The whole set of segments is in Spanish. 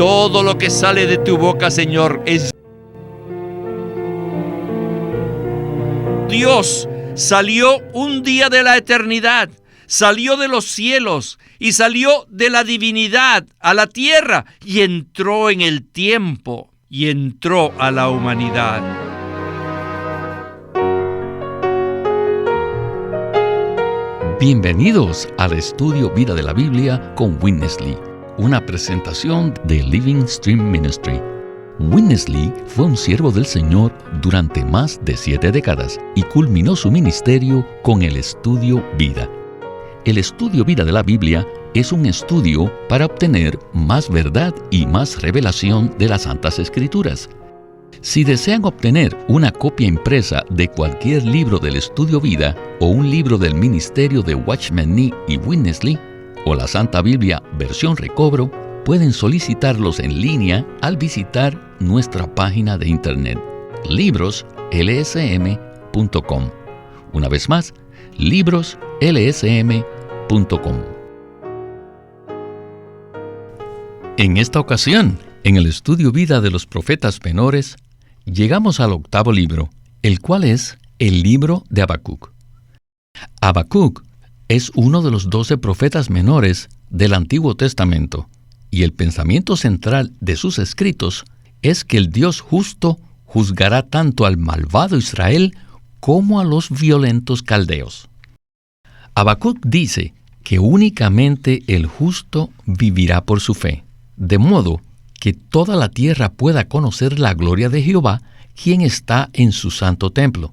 Todo lo que sale de tu boca, Señor, es Dios. Salió un día de la eternidad, salió de los cielos y salió de la divinidad a la tierra y entró en el tiempo y entró a la humanidad. Bienvenidos al estudio Vida de la Biblia con Witness Lee, una presentación de Living Stream Ministry. Witness Lee fue un siervo del Señor durante más de 7 décadas y culminó su ministerio con el estudio Vida. El estudio Vida de la Biblia es un estudio para obtener más verdad y más revelación de las Santas Escrituras. Si desean obtener una copia impresa de cualquier libro del estudio Vida o un libro del ministerio de Watchman Nee y Witness Lee o la Santa Biblia versión recobro, pueden solicitarlos en línea al visitar nuestra página de internet libroslsm.com. Una vez más, libroslsm.com. En esta ocasión, en el estudio Vida de los profetas menores, llegamos al 8º libro, el cual es el libro de Habacuc. Habacuc es uno de los 12 profetas menores del Antiguo Testamento, y el pensamiento central de sus escritos es que el Dios justo juzgará tanto al malvado Israel como a los violentos caldeos. Habacuc dice que únicamente el justo vivirá por su fe, de modo que toda la tierra pueda conocer la gloria de Jehová, quien está en su santo templo,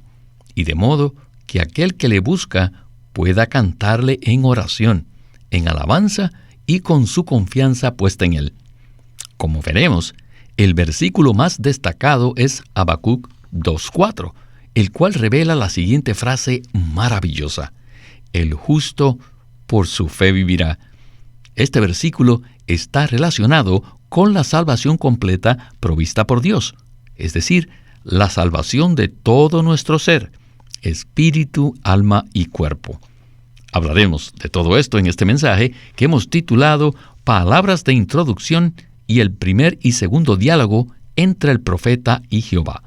y de modo que aquel que le busca pueda cantarle en oración, en alabanza y con su confianza puesta en él. Como veremos, el versículo más destacado es Habacuc 2:4, el cual revela la siguiente frase maravillosa: el justo por su fe vivirá. Este versículo está relacionado con la salvación completa provista por Dios, es decir, la salvación de todo nuestro ser, espíritu, alma y cuerpo. Hablaremos de todo esto en este mensaje que hemos titulado Palabras de Introducción y el primer y segundo diálogo entre el profeta y Jehová.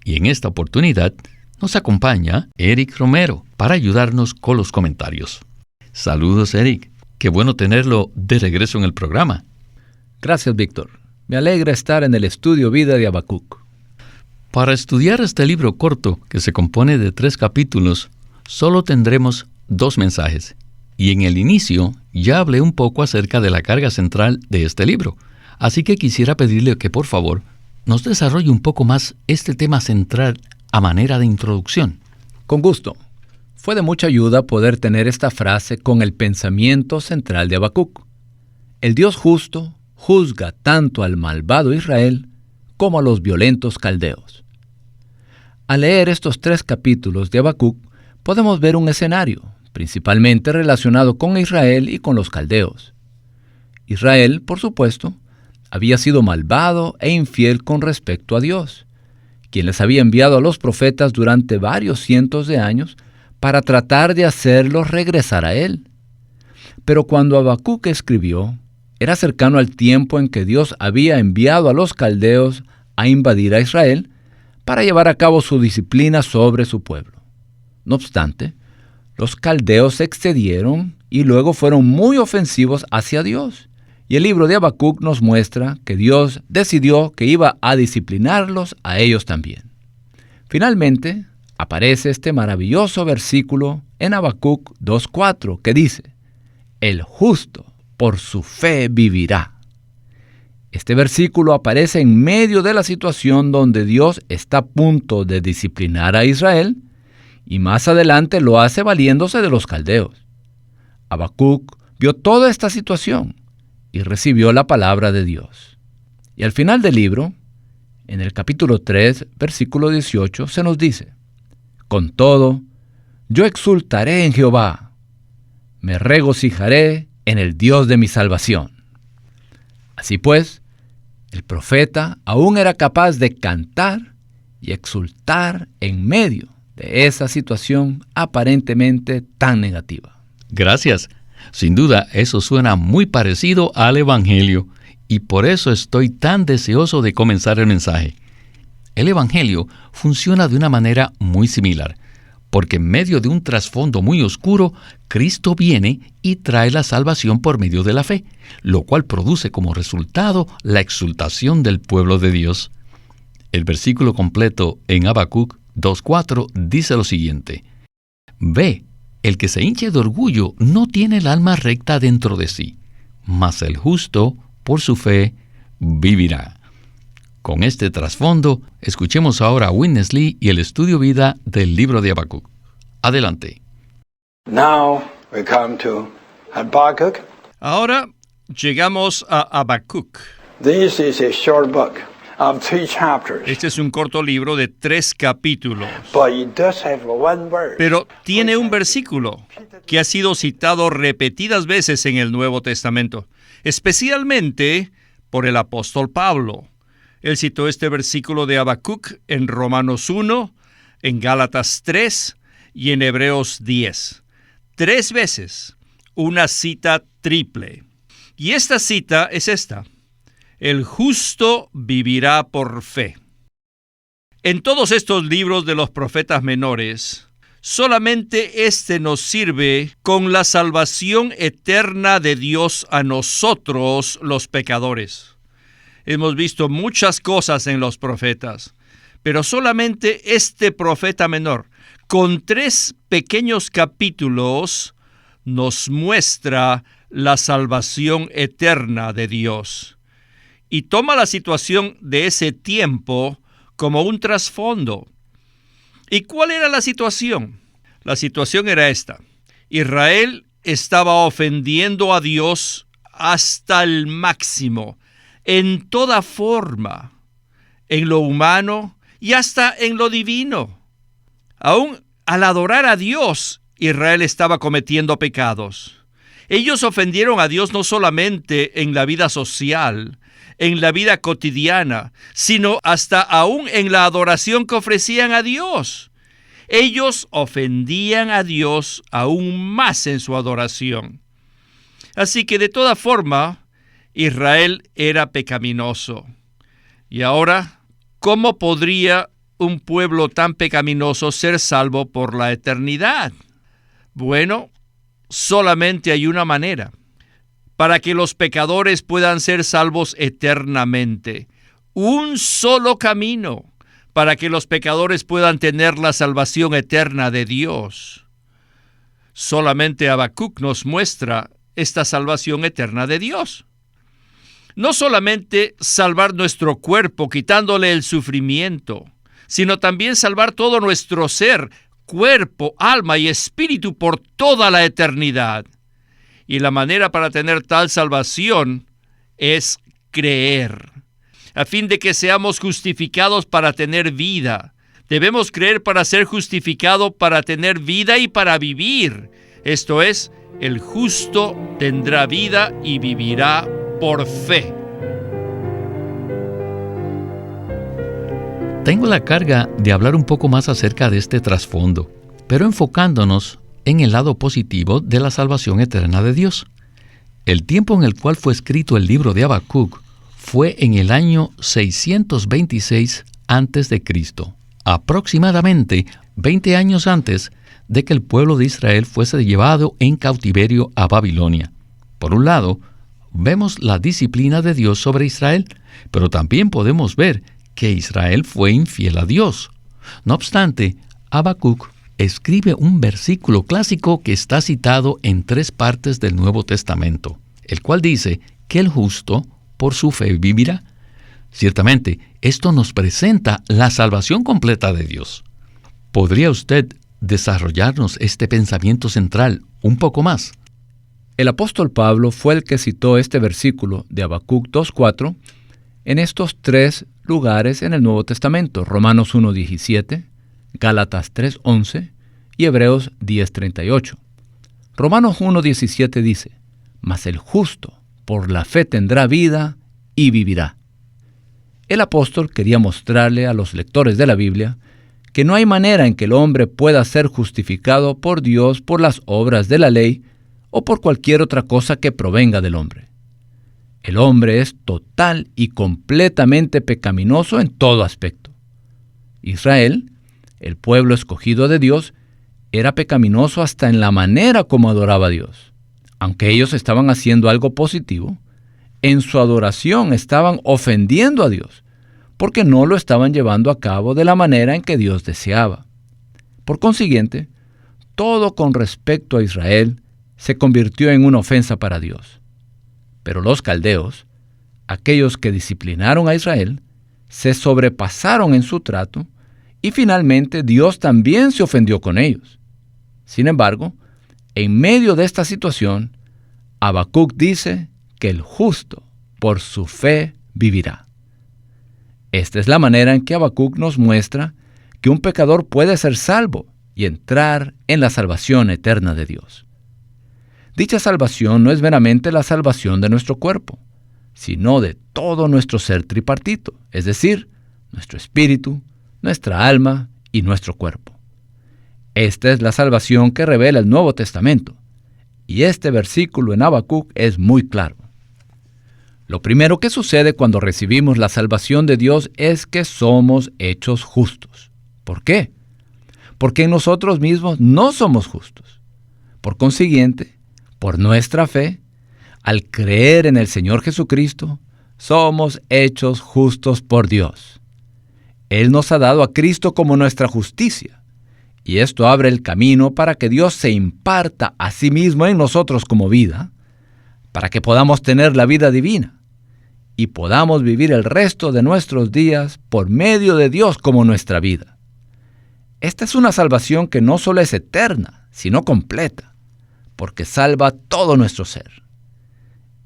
Y en esta oportunidad nos acompaña Eric Romero para ayudarnos con los comentarios. Saludos, Eric. Qué bueno tenerlo de regreso en el programa. Gracias, Víctor. Me alegra estar en el estudio Vida de Habacuc. Para estudiar este libro corto, que se compone de 3 capítulos, solo tendremos 2 mensajes. Y en el inicio ya hablé un poco acerca de la carga central de este libro. Así que quisiera pedirle que, por favor, nos desarrolle un poco más este tema central a manera de introducción. Con gusto. Fue de mucha ayuda poder tener esta frase con el pensamiento central de Habacuc. El Dios justo juzga tanto al malvado Israel como a los violentos caldeos. Al leer estos 3 capítulos de Habacuc, podemos ver un escenario, principalmente relacionado con Israel y con los caldeos. Israel, por supuesto, había sido malvado e infiel con respecto a Dios, quien les había enviado a los profetas durante varios cientos de años para tratar de hacerlos regresar a Él. Pero cuando Habacuc escribió, era cercano al tiempo en que Dios había enviado a los caldeos a invadir a Israel para llevar a cabo su disciplina sobre su pueblo. No obstante, los caldeos se excedieron y luego fueron muy ofensivos hacia Dios. Y el libro de Habacuc nos muestra que Dios decidió que iba a disciplinarlos a ellos también. Finalmente, aparece este maravilloso versículo en Habacuc 2:4 que dice: el justo por su fe vivirá. Este versículo aparece en medio de la situación donde Dios está a punto de disciplinar a Israel, y más adelante lo hace valiéndose de los caldeos. Habacuc vio toda esta situación y recibió la palabra de Dios. Y al final del libro, en el capítulo 3, versículo 18, se nos dice: con todo, yo exultaré en Jehová, me regocijaré en el Dios de mi salvación. Así pues, el profeta aún era capaz de cantar y exultar en medio de esa situación aparentemente tan negativa. Gracias. Sin duda, eso suena muy parecido al Evangelio, y por eso estoy tan deseoso de comenzar el mensaje. El Evangelio funciona de una manera muy similar, porque en medio de un trasfondo muy oscuro, Cristo viene y trae la salvación por medio de la fe, lo cual produce como resultado la exultación del pueblo de Dios. El versículo completo en Habacuc 2:4 dice lo siguiente: Ve, el que se hinche de orgullo no tiene el alma recta dentro de sí, mas el justo, por su fe, vivirá. Con este trasfondo, escuchemos ahora a Witness Lee y el estudio vida del libro de Habacuc. Adelante. Now we come to Habakkuk. Ahora llegamos a Habacuc. This is a short book of 3 chapters, Este es un corto libro de 3 capítulos, but it does have one verse. pero tiene un versículo que ha sido citado repetidas veces en el Nuevo Testamento, especialmente por el apóstol Pablo. Él citó este versículo de Habacuc en Romanos 1, en Gálatas 3 y en Hebreos 10. 3 veces, una cita triple. Y esta cita es esta: el justo vivirá por fe. En todos estos libros de los profetas menores, solamente este nos sirve con la salvación eterna de Dios a nosotros, los pecadores. Hemos visto muchas cosas en los profetas, pero solamente este profeta menor, con 3 pequeños capítulos, nos muestra la salvación eterna de Dios. Y toma la situación de ese tiempo como un trasfondo. ¿Y cuál era la situación? La situación era esta: Israel estaba ofendiendo a Dios hasta el máximo, en toda forma, en lo humano y hasta en lo divino. Aún al adorar a Dios, Israel estaba cometiendo pecados. Ellos ofendieron a Dios no solamente en la vida social, en la vida cotidiana, sino hasta aún en la adoración que ofrecían a Dios. Ellos ofendían a Dios aún más en su adoración. Así que de toda forma, Israel era pecaminoso. Y ahora, ¿cómo podría un pueblo tan pecaminoso ser salvo por la eternidad? Bueno, solamente hay una manera para que los pecadores puedan ser salvos eternamente. Un solo camino para que los pecadores puedan tener la salvación eterna de Dios. Solamente Habacuc nos muestra esta salvación eterna de Dios. No solamente salvar nuestro cuerpo, quitándole el sufrimiento, sino también salvar todo nuestro ser, cuerpo, alma y espíritu por toda la eternidad. Y la manera para tener tal salvación es creer, a fin de que seamos justificados para tener vida. Debemos creer para ser justificado, para tener vida y para vivir. Esto es, el justo tendrá vida y vivirá por fe. Tengo la carga de hablar un poco más acerca de este trasfondo, pero enfocándonos en el lado positivo de la salvación eterna de Dios. El tiempo en el cual fue escrito el libro de Habacuc fue en el año 626 a.C., aproximadamente 20 años antes de que el pueblo de Israel fuese llevado en cautiverio a Babilonia. Por un lado, vemos la disciplina de Dios sobre Israel, pero también podemos ver que Israel fue infiel a Dios. No obstante, Habacuc escribe un versículo clásico que está citado en 3 partes del Nuevo Testamento, el cual dice que el justo por su fe vivirá. Ciertamente, esto nos presenta la salvación completa de Dios. ¿Podría usted desarrollarnos este pensamiento central un poco más? El apóstol Pablo fue el que citó este versículo de Habacuc 2:4 en estos 3 lugares en el Nuevo Testamento: Romanos 1:17, Gálatas 3:11 y Hebreos 10:38. Romanos 1:17 dice: Mas el justo por la fe tendrá vida y vivirá. El apóstol quería mostrarle a los lectores de la Biblia que no hay manera en que el hombre pueda ser justificado por Dios por las obras de la ley o por cualquier otra cosa que provenga del hombre. El hombre es total y completamente pecaminoso en todo aspecto. Israel, el pueblo escogido de Dios, era pecaminoso hasta en la manera como adoraba a Dios. Aunque ellos estaban haciendo algo positivo, en su adoración estaban ofendiendo a Dios, porque no lo estaban llevando a cabo de la manera en que Dios deseaba. Por consiguiente, todo con respecto a Israel se convirtió en una ofensa para Dios. Pero los caldeos, aquellos que disciplinaron a Israel, se sobrepasaron en su trato y finalmente Dios también se ofendió con ellos. Sin embargo, en medio de esta situación, Habacuc dice que el justo por su fe vivirá. Esta es la manera en que Habacuc nos muestra que un pecador puede ser salvo y entrar en la salvación eterna de Dios. Dicha salvación no es meramente la salvación de nuestro cuerpo, sino de todo nuestro ser tripartito, es decir, nuestro espíritu, nuestra alma y nuestro cuerpo. Esta es la salvación que revela el Nuevo Testamento, y este versículo en Habacuc es muy claro. Lo primero que sucede cuando recibimos la salvación de Dios es que somos hechos justos. ¿Por qué? Porque en nosotros mismos no somos justos. Por consiguiente, por nuestra fe, al creer en el Señor Jesucristo, somos hechos justos por Dios. Él nos ha dado a Cristo como nuestra justicia, y esto abre el camino para que Dios se imparta a sí mismo en nosotros como vida, para que podamos tener la vida divina, y podamos vivir el resto de nuestros días por medio de Dios como nuestra vida. Esta es una salvación que no solo es eterna, sino completa, porque salva todo nuestro ser.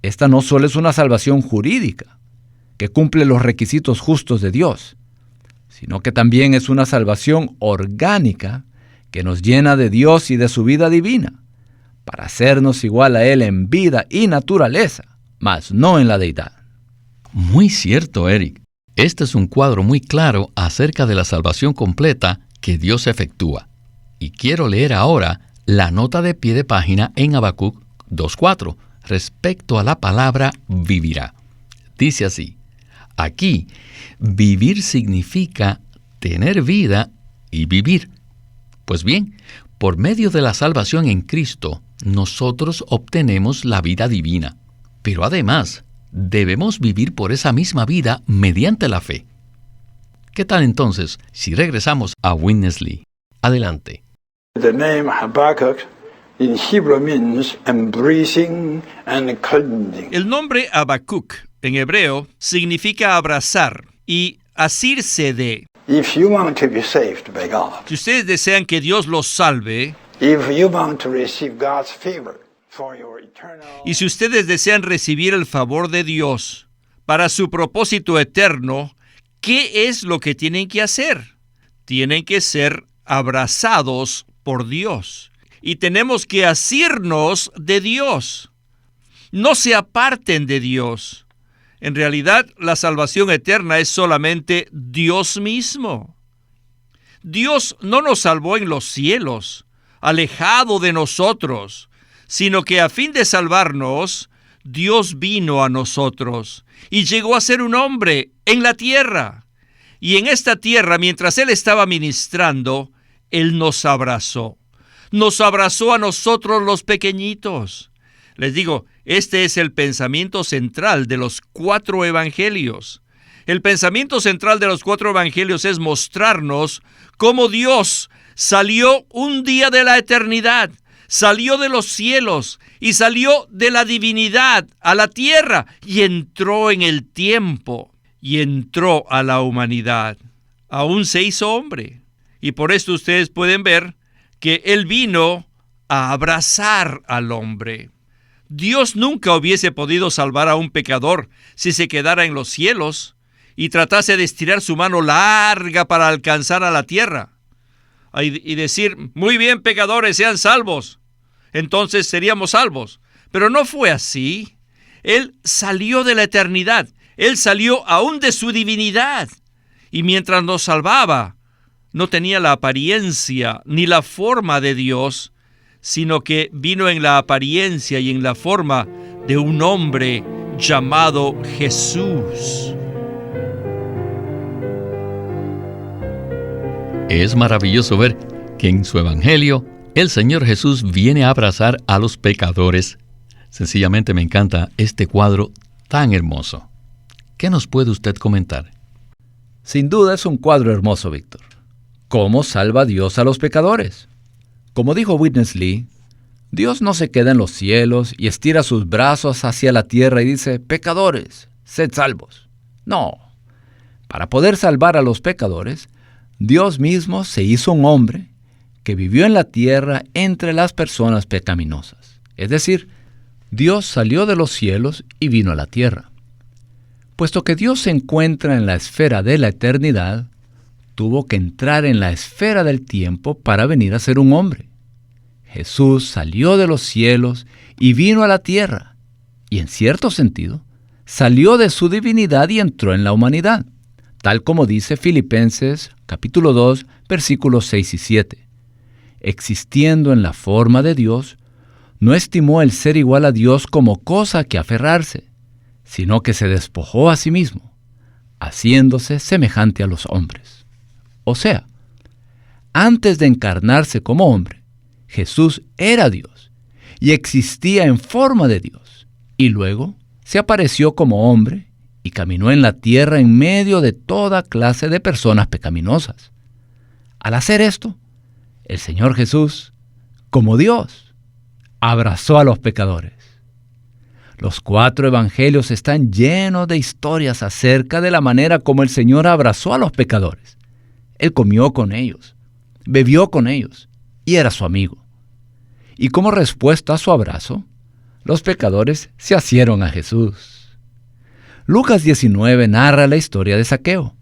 Esta no solo es una salvación jurídica, que cumple los requisitos justos de Dios, sino que también es una salvación orgánica que nos llena de Dios y de su vida divina, para hacernos igual a Él en vida y naturaleza, mas no en la deidad. Muy cierto, Eric. Este es un cuadro muy claro acerca de la salvación completa que Dios efectúa. Y quiero leer ahora la nota de pie de página en Habacuc 2:4 respecto a la palabra vivirá. Dice así: aquí, vivir significa tener vida y vivir. Pues bien, por medio de la salvación en Cristo, nosotros obtenemos la vida divina. Pero además, debemos vivir por esa misma vida mediante la fe. ¿Qué tal entonces si regresamos a Witness Lee? Adelante. The name Habakkuk in Hebrew means embracing and cleansing. El nombre Habacuc en hebreo significa abrazar y asirse de. If you want to be saved by God, Si ustedes desean que Dios los salve, if you want to receive God's favor for your eternal, y si ustedes desean recibir el favor de Dios para su propósito eterno, ¿qué es lo que tienen que hacer? Tienen que ser abrazados por Dios. Y tenemos que asirnos de Dios. No se aparten de Dios. En realidad, la salvación eterna es solamente Dios mismo. Dios no nos salvó en los cielos, alejado de nosotros, sino que a fin de salvarnos, Dios vino a nosotros y llegó a ser un hombre en la tierra. Y en esta tierra, mientras Él estaba ministrando, Él nos abrazó. Nos abrazó a nosotros los pequeñitos. Les digo, este es el pensamiento central de los 4 evangelios. El pensamiento central de los 4 evangelios es mostrarnos cómo Dios salió un día de la eternidad, salió de los cielos y salió de la divinidad a la tierra y entró en el tiempo y entró a la humanidad. Aún se hizo hombre. Y por esto ustedes pueden ver que Él vino a abrazar al hombre. Dios nunca hubiese podido salvar a un pecador si se quedara en los cielos y tratase de estirar su mano larga para alcanzar a la tierra y decir, muy bien, pecadores, sean salvos. Entonces seríamos salvos. Pero no fue así. Él salió de la eternidad. Él salió aún de su divinidad. Y mientras nos salvaba, no tenía la apariencia ni la forma de Dios, sino que vino en la apariencia y en la forma de un hombre llamado Jesús. Es maravilloso ver que en su Evangelio el Señor Jesús viene a abrazar a los pecadores. Sencillamente me encanta este cuadro tan hermoso. ¿Qué nos puede usted comentar? Sin duda es un cuadro hermoso, Víctor. ¿Cómo salva Dios a los pecadores? Como dijo Witness Lee, Dios no se queda en los cielos y estira sus brazos hacia la tierra y dice, pecadores, sed salvos. No. Para poder salvar a los pecadores, Dios mismo se hizo un hombre que vivió en la tierra entre las personas pecaminosas. Es decir, Dios salió de los cielos y vino a la tierra. Puesto que Dios se encuentra en la esfera de la eternidad, tuvo que entrar en la esfera del tiempo para venir a ser un hombre. Jesús salió de los cielos y vino a la tierra, y en cierto sentido, salió de su divinidad y entró en la humanidad, tal como dice Filipenses capítulo 2, versículos 6 y 7. Existiendo en la forma de Dios, no estimó el ser igual a Dios como cosa que aferrarse, sino que se despojó a sí mismo, haciéndose semejante a los hombres. O sea, antes de encarnarse como hombre, Jesús era Dios y existía en forma de Dios, y luego se apareció como hombre y caminó en la tierra en medio de toda clase de personas pecaminosas. Al hacer esto, el Señor Jesús, como Dios, abrazó a los pecadores. Los 4 evangelios están llenos de historias acerca de la manera como el Señor abrazó a los pecadores. Él comió con ellos, bebió con ellos y era su amigo. Y como respuesta a su abrazo, los pecadores se asieron a Jesús. Lucas 19 narra la historia de Zaqueo.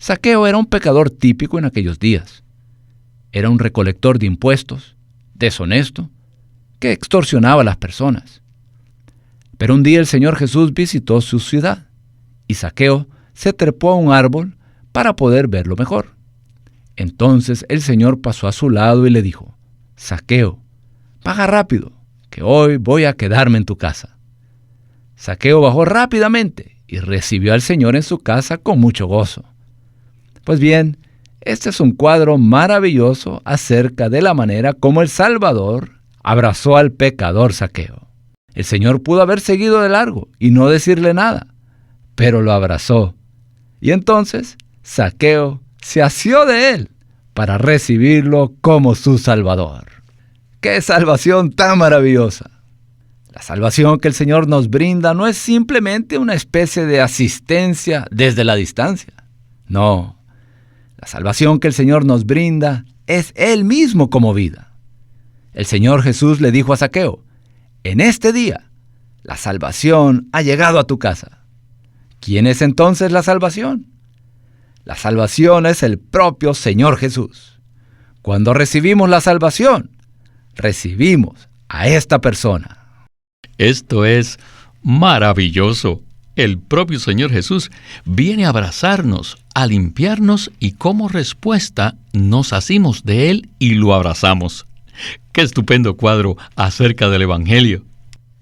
Zaqueo era un pecador típico en aquellos días. Era un recolector de impuestos, deshonesto, que extorsionaba a las personas. Pero un día el Señor Jesús visitó su ciudad, y Zaqueo se trepó a un árbol para poder verlo mejor. Entonces el Señor pasó a su lado y le dijo, Zaqueo, baja rápido, que hoy voy a quedarme en tu casa. Zaqueo bajó rápidamente y recibió al Señor en su casa con mucho gozo. Pues bien, este es un cuadro maravilloso acerca de la manera como el Salvador abrazó al pecador Zaqueo. El Señor pudo haber seguido de largo y no decirle nada, pero lo abrazó. Y entonces Zaqueo se asió de él para recibirlo como su Salvador. ¡Qué salvación tan maravillosa! La salvación que el Señor nos brinda no es simplemente una especie de asistencia desde la distancia. No, la salvación que el Señor nos brinda es Él mismo como vida. El Señor Jesús le dijo a Zaqueo, en este día, la salvación ha llegado a tu casa. ¿Quién es entonces la salvación? La salvación es el propio Señor Jesús. Cuando recibimos la salvación, recibimos a esta persona. Esto es maravilloso. El propio Señor Jesús viene a abrazarnos, a limpiarnos y como respuesta nos asimos de Él y lo abrazamos. ¡Qué estupendo cuadro acerca del Evangelio!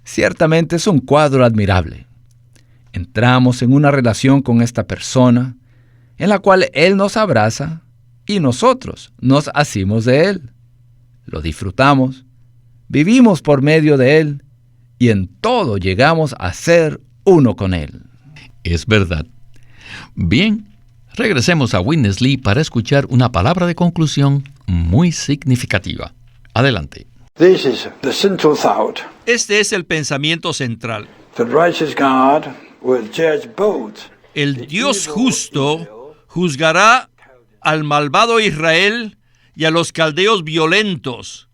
Ciertamente es un cuadro admirable. Entramos en una relación con esta persona en la cual Él nos abraza y nosotros nos asimos de Él. Lo disfrutamos, vivimos por medio de Él y en todo llegamos a ser uno con Él. Es verdad. Bien, regresemos a Witness Lee para escuchar una palabra de conclusión muy significativa. Adelante. This is the central thought. Este es el pensamiento central. The righteous God will judge both. El Dios justo juzgará al malvado Israel y a los caldeos violentos,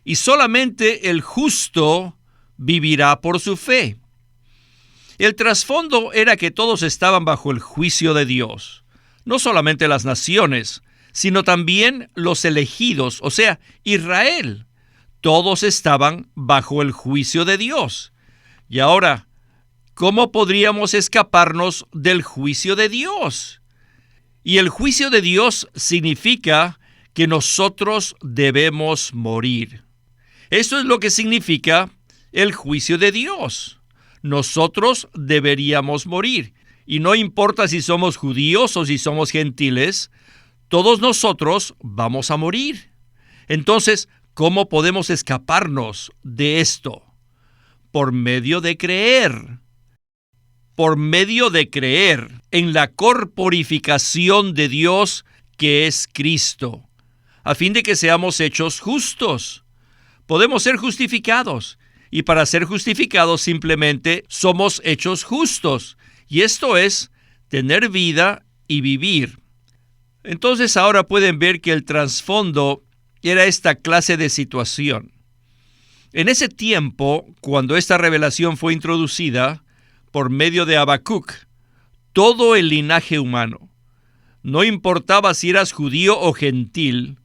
y solamente el justo vivirá por su fe. El trasfondo era que todos estaban bajo el juicio de Dios, no solamente las naciones, sino también los elegidos, o sea, Israel. Todos estaban bajo el juicio de Dios. Y ahora, ¿cómo podríamos escaparnos del juicio de Dios? Y el juicio de Dios significa que nosotros debemos morir. Eso es lo que significa el juicio de Dios. nosotros deberíamos morir. Y no importa si somos judíos o si somos gentiles, todos nosotros vamos a morir. Entonces, ¿cómo podemos escaparnos de esto? Por medio de creer. Por medio de creer en la corporificación de Dios, que es Cristo, a fin de que seamos hechos justos. Podemos ser justificados, y para ser justificados simplemente somos hechos justos, y esto es tener vida y vivir. Entonces ahora pueden ver que el trasfondo era esta clase de situación. En ese tiempo, cuando esta revelación fue introducida por medio de Habacuc, todo el linaje humano, no importaba si eras judío o gentil,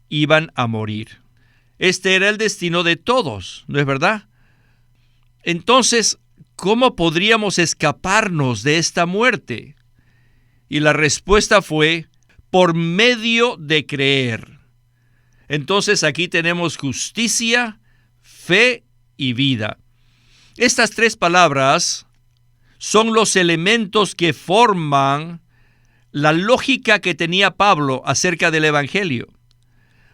iban a morir. Este era el destino de todos, ¿no es verdad? Entonces, ¿cómo podríamos escaparnos de esta muerte? Y la respuesta fue, por medio de creer. Entonces aquí tenemos justicia, fe y vida. Estas tres palabras son los elementos que forman la lógica que tenía Pablo acerca del Evangelio,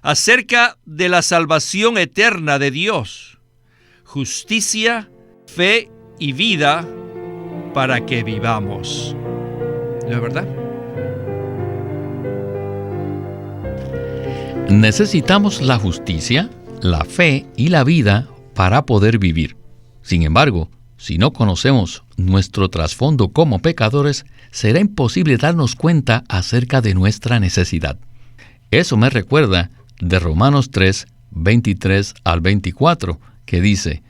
acerca de la salvación eterna de Dios. Justicia, fe y vida para que vivamos. ¿No es verdad? Necesitamos la justicia, la fe y la vida para poder vivir. Sin embargo, si no conocemos nuestro trasfondo como pecadores, será imposible darnos cuenta acerca de nuestra necesidad. Eso me recuerda de Romanos 3, 23 al 24, que dice,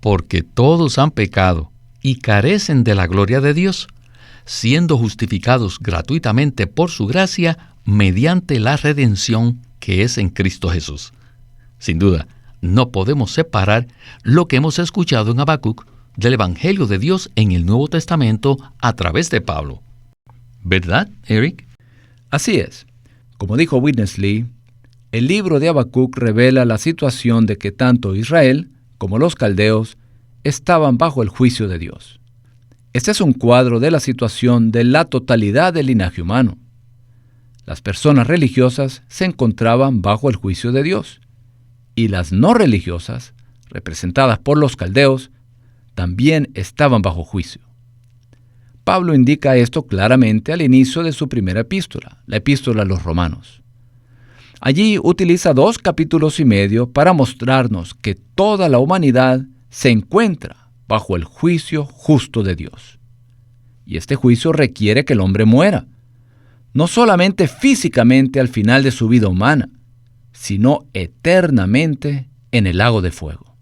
porque todos han pecado y carecen de la gloria de Dios, siendo justificados gratuitamente por su gracia mediante la redención que es en Cristo Jesús. Sin duda, no podemos separar lo que hemos escuchado en Habacuc del Evangelio de Dios en el Nuevo Testamento a través de Pablo. ¿Verdad, Eric? Así es. Como dijo Witness Lee, el libro de Habacuc revela la situación de que tanto Israel como los caldeos estaban bajo el juicio de Dios. Este es un cuadro de la situación de la totalidad del linaje humano. Las personas religiosas se encontraban bajo el juicio de Dios, y las no religiosas, representadas por los caldeos, también estaban bajo juicio. Pablo indica esto claramente al inicio de su primera epístola, la epístola a los Romanos. Allí utiliza 2 capítulos y medio para mostrarnos que toda la humanidad se encuentra bajo el juicio justo de Dios. Y este juicio requiere que el hombre muera, no solamente físicamente al final de su vida humana, sino eternamente en el lago de fuego.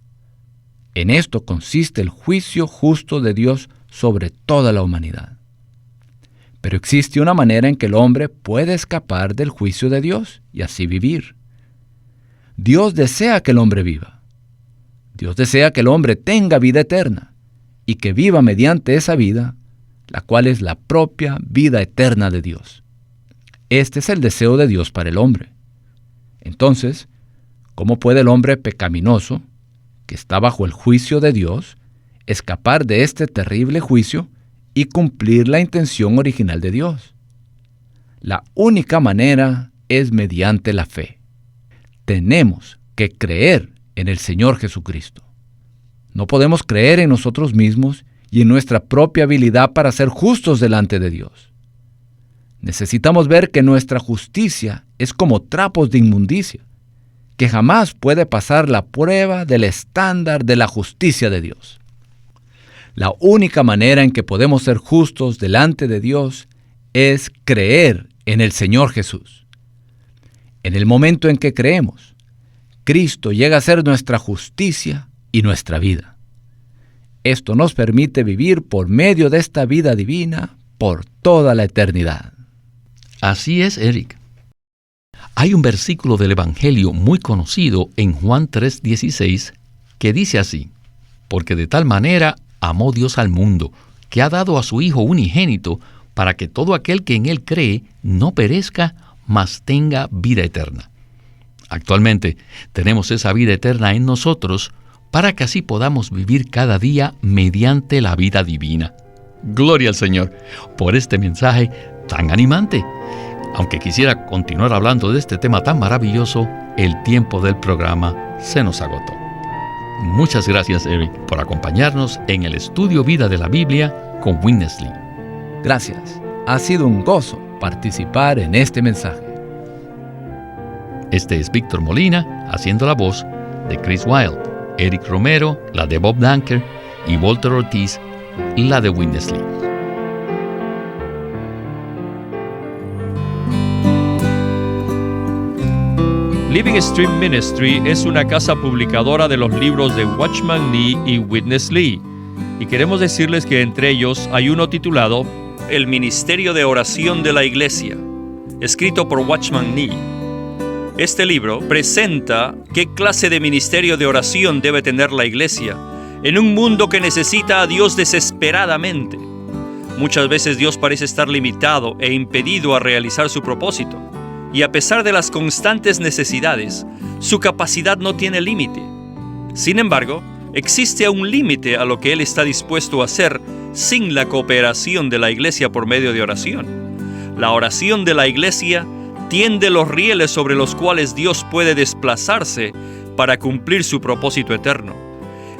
En esto consiste el juicio justo de Dios sobre toda la humanidad. Pero existe una manera en que el hombre puede escapar del juicio de Dios y así vivir. Dios desea que el hombre viva. Dios desea que el hombre tenga vida eterna y que viva mediante esa vida, la cual es la propia vida eterna de Dios. Este es el deseo de Dios para el hombre. Entonces, ¿cómo puede el hombre pecaminoso, que está bajo el juicio de Dios, escapar de este terrible juicio y cumplir la intención original de Dios? La única manera es mediante la fe. Tenemos que creer en el Señor Jesucristo. No podemos creer en nosotros mismos y en nuestra propia habilidad para ser justos delante de Dios. Necesitamos ver que nuestra justicia es como trapos de inmundicia, que jamás puede pasar la prueba del estándar de la justicia de Dios. La única manera en que podemos ser justos delante de Dios es creer en el Señor Jesús. En el momento en que creemos, Cristo llega a ser nuestra justicia y nuestra vida. Esto nos permite vivir por medio de esta vida divina por toda la eternidad. Así es, Eric. Hay un versículo del Evangelio muy conocido en Juan 3:16 que dice así: porque de tal manera amó Dios al mundo, que ha dado a su Hijo unigénito, para que todo aquel que en Él cree no perezca, mas tenga vida eterna. Actualmente tenemos esa vida eterna en nosotros para que así podamos vivir cada día mediante la vida divina. Gloria al Señor por este mensaje tan animante. Aunque quisiera continuar hablando de este tema tan maravilloso, el tiempo del programa se nos agotó. Muchas gracias, Eric, por acompañarnos en el estudio Vida de la Biblia con Witness Lee. Gracias. Ha sido un gozo participar en este mensaje. Este es Víctor Molina, haciendo la voz de Chris Wilde, Eric Romero, la de Bob Danker, y Walter Ortiz, la de Witness Lee. Living Stream Ministry es una casa publicadora de los libros de Watchman Nee y Witness Lee, y queremos decirles que entre ellos hay uno titulado El Ministerio de Oración de la Iglesia, escrito por Watchman Nee. Este libro presenta qué clase de ministerio de oración debe tener la iglesia en un mundo que necesita a Dios desesperadamente. Muchas veces Dios parece estar limitado e impedido a realizar su propósito, y a pesar de las constantes necesidades, su capacidad no tiene límite. Sin embargo, existe un límite a lo que Él está dispuesto a hacer sin la cooperación de la iglesia por medio de oración. La oración de la iglesia tiende los rieles sobre los cuales Dios puede desplazarse para cumplir su propósito eterno.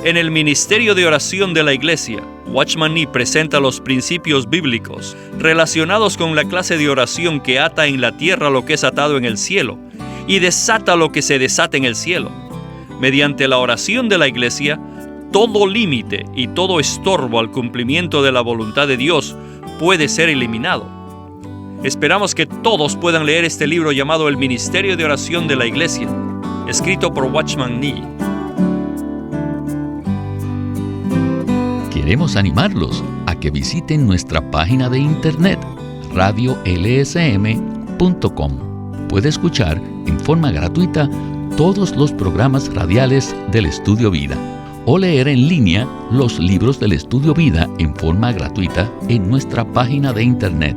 En el ministerio de oración de la iglesia, Watchman Nee presenta los principios bíblicos relacionados con la clase de oración que ata en la tierra lo que es atado en el cielo y desata lo que se desata en el cielo. Mediante la oración de la iglesia, todo límite y todo estorbo al cumplimiento de la voluntad de Dios puede ser eliminado. Esperamos que todos puedan leer este libro llamado El Ministerio de Oración de la Iglesia, escrito por Watchman Nee. Queremos animarlos a que visiten nuestra página de internet, radiolsm.com. Puede escuchar en forma gratuita todos los programas radiales del Estudio Vida o leer en línea los libros del Estudio Vida en forma gratuita en nuestra página de internet,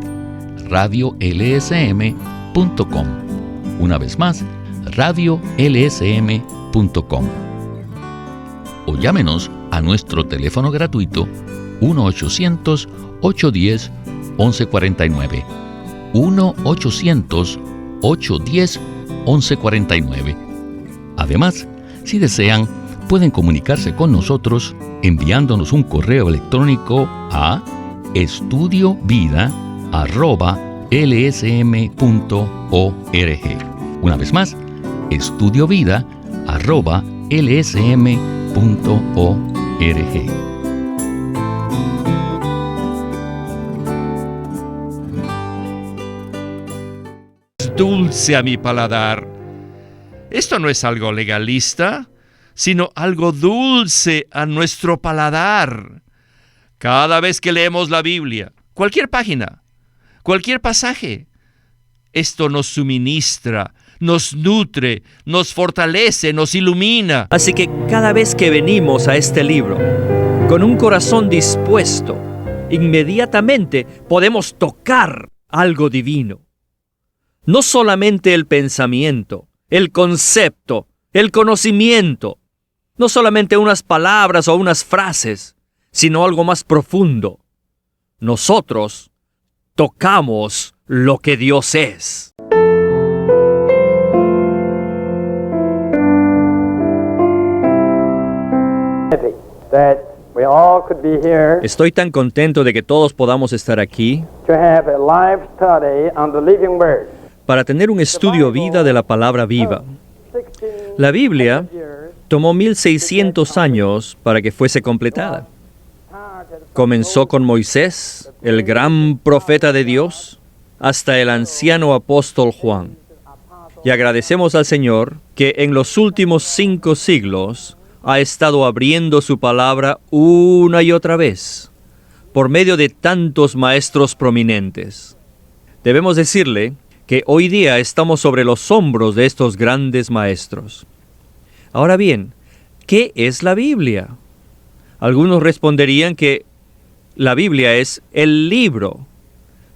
radiolsm.com. Una vez más, radiolsm.com. O llámenos a nuestro teléfono gratuito 1-800-810-1149. 1-800-810-1149. Además, si desean, pueden comunicarse con nosotros enviándonos un correo electrónico a estudiovida@lsm.org. Una vez más, estudiovida@lsm.org. Dulce a mi paladar. Esto no es algo legalista, sino algo dulce a nuestro paladar. Cada vez que leemos la Biblia, cualquier página, cualquier pasaje, esto nos suministra, nos nutre, nos fortalece, nos ilumina. Así que cada vez que venimos a este libro, con un corazón dispuesto, inmediatamente podemos tocar algo divino. No solamente el pensamiento, el concepto, el conocimiento, no solamente unas palabras o unas frases, sino algo más profundo. Nosotros tocamos lo que Dios es. Estoy tan contento de que todos podamos estar aquí para tener un estudio vida de la palabra viva. La Biblia tomó 1600 años para que fuese completada. Comenzó con Moisés, el gran profeta de Dios, hasta el anciano apóstol Juan. Y agradecemos al Señor que en los últimos 5 siglos ha estado abriendo su palabra una y otra vez, por medio de tantos maestros prominentes. Debemos decirle que hoy día estamos sobre los hombros de estos grandes maestros. Ahora bien, ¿qué es la Biblia? Algunos responderían que la Biblia es el libro.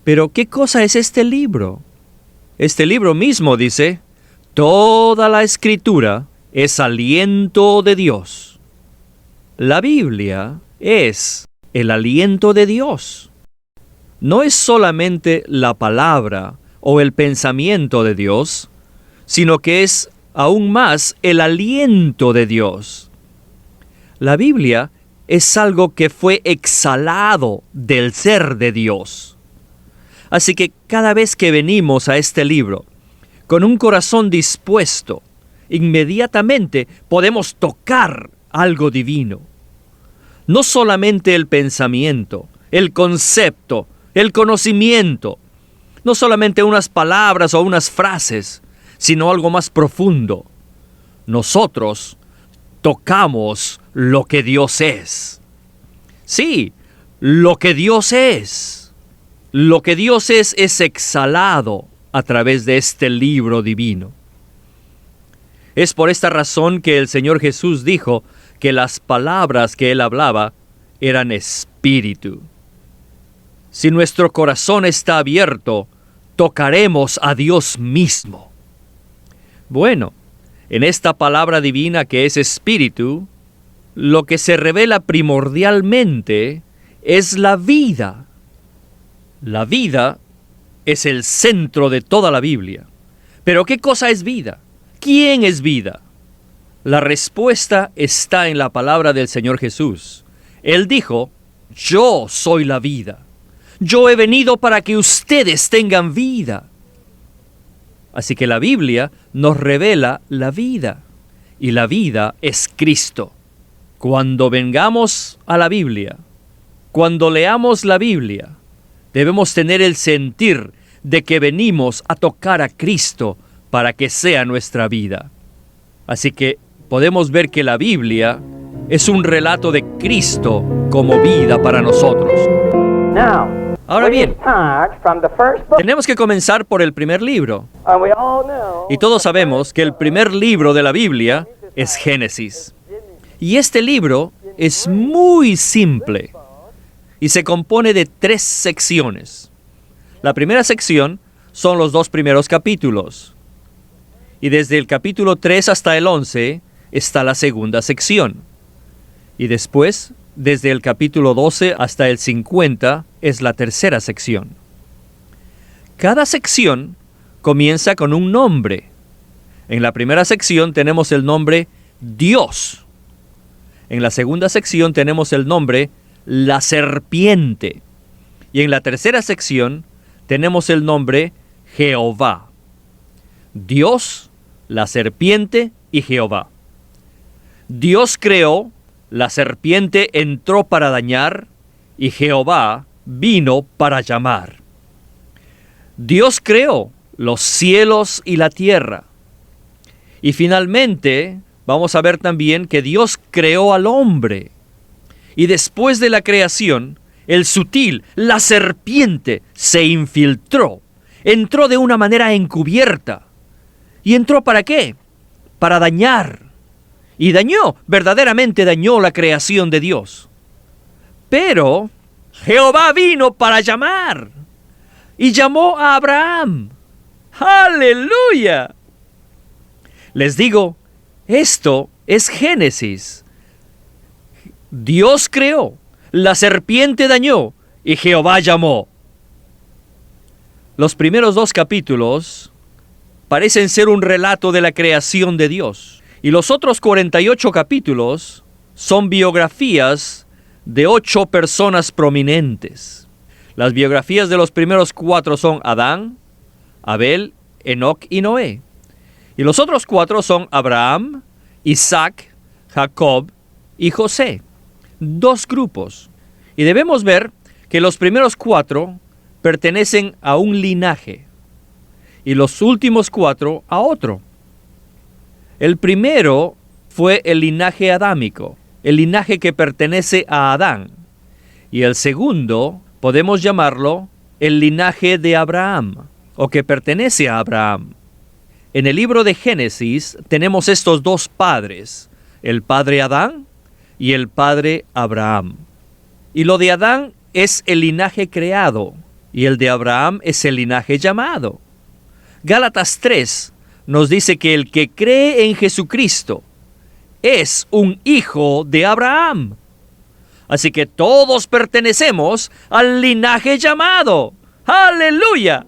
Pero ¿qué cosa es este libro? Este libro mismo dice, toda la Escritura es aliento de Dios. La Biblia es el aliento de Dios. No es solamente la palabra o el pensamiento de Dios, sino que es aún más el aliento de Dios. La Biblia es algo que fue exhalado del ser de Dios. Así que cada vez que venimos a este libro, con un corazón dispuesto, inmediatamente podemos tocar algo divino. No solamente el pensamiento, el concepto, el conocimiento, no solamente unas palabras o unas frases, sino algo más profundo. Nosotros tocamos lo que Dios es. Sí, lo que Dios es. Lo que Dios es exhalado a través de este libro divino. Es por esta razón que el Señor Jesús dijo que las palabras que Él hablaba eran espíritu. Si nuestro corazón está abierto, tocaremos a Dios mismo. Bueno, en esta palabra divina que es espíritu, lo que se revela primordialmente es la vida. La vida es el centro de toda la Biblia. ¿Pero qué cosa es vida? ¿Quién es vida? La respuesta está en la palabra del Señor Jesús. Él dijo, yo soy la vida. Yo he venido para que ustedes tengan vida. Así que la Biblia nos revela la vida. Y la vida es Cristo. Cuando vengamos a la Biblia, cuando leamos la Biblia, debemos tener el sentir de que venimos a tocar a Cristo para que sea nuestra vida. Así que podemos ver que la Biblia es un relato de Cristo como vida para nosotros. Ahora bien, tenemos que comenzar por el primer libro. Y todos sabemos que el primer libro de la Biblia es Génesis. Y este libro es muy simple y se compone de 3 secciones. La primera sección son los 2 primeros capítulos. Y desde el capítulo 3 hasta el 11 está la segunda sección. Y después, desde el capítulo 12 hasta el 50, es la tercera sección. Cada sección comienza con un nombre. En la primera sección tenemos el nombre Dios. En la segunda sección tenemos el nombre la serpiente. Y en la tercera sección tenemos el nombre Jehová. Dios, la serpiente y Jehová. Dios creó, la serpiente entró para dañar y Jehová vino para llamar. Dios creó los cielos y la tierra. Y finalmente vamos a ver también que Dios creó al hombre. Y después de la creación, el sutil, la serpiente, se infiltró. Entró de una manera encubierta. ¿Y entró para qué? Para dañar. Y verdaderamente dañó la creación de Dios. Pero Jehová vino para llamar. Y llamó a Abraham. ¡Aleluya! Les digo, esto es Génesis. Dios creó, la serpiente dañó y Jehová llamó. Los primeros 2 capítulos parecen ser un relato de la creación de Dios. Y los otros 48 capítulos son biografías de 8 personas prominentes. Las biografías de los primeros 4 son Adán, Abel, Enoc y Noé. Y los otros 4 son Abraham, Isaac, Jacob y José. 2 grupos. Y debemos ver que los primeros 4 pertenecen a un linaje y los últimos 4 a otro. El primero fue el linaje adámico, el linaje que pertenece a Adán. Y el segundo podemos llamarlo el linaje de Abraham, o que pertenece a Abraham. En el libro de Génesis tenemos estos 2 padres, el padre Adán y el padre Abraham. Y lo de Adán es el linaje creado, y el de Abraham es el linaje llamado. Gálatas 3 nos dice que el que cree en Jesucristo es un hijo de Abraham. Así que todos pertenecemos al linaje llamado. ¡Aleluya!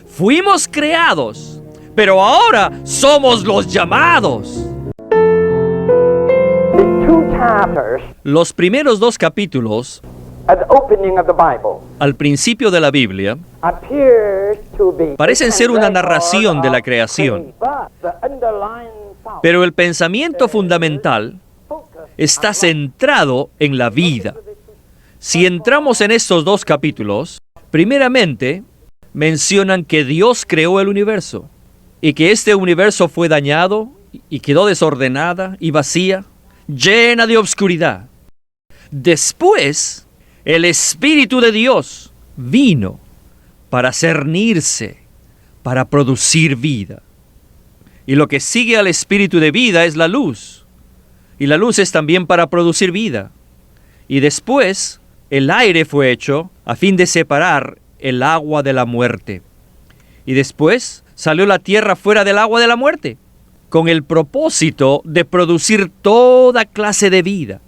Fuimos creados, pero ahora somos los llamados. Los primeros 2 capítulos, al principio de la Biblia, parecen ser una narración de la creación. Pero el pensamiento fundamental está centrado en la vida. Si entramos en estos 2 capítulos, primeramente mencionan que Dios creó el universo y que este universo fue dañado y quedó desordenada y vacía, llena de obscuridad. Después, el Espíritu de Dios vino para cernirse, para producir vida. Y lo que sigue al Espíritu de vida es la luz. Y la luz es también para producir vida. Y después, el aire fue hecho a fin de separar el agua de la muerte. Y después salió la tierra fuera del agua de la muerte, con el propósito de producir toda clase de vida.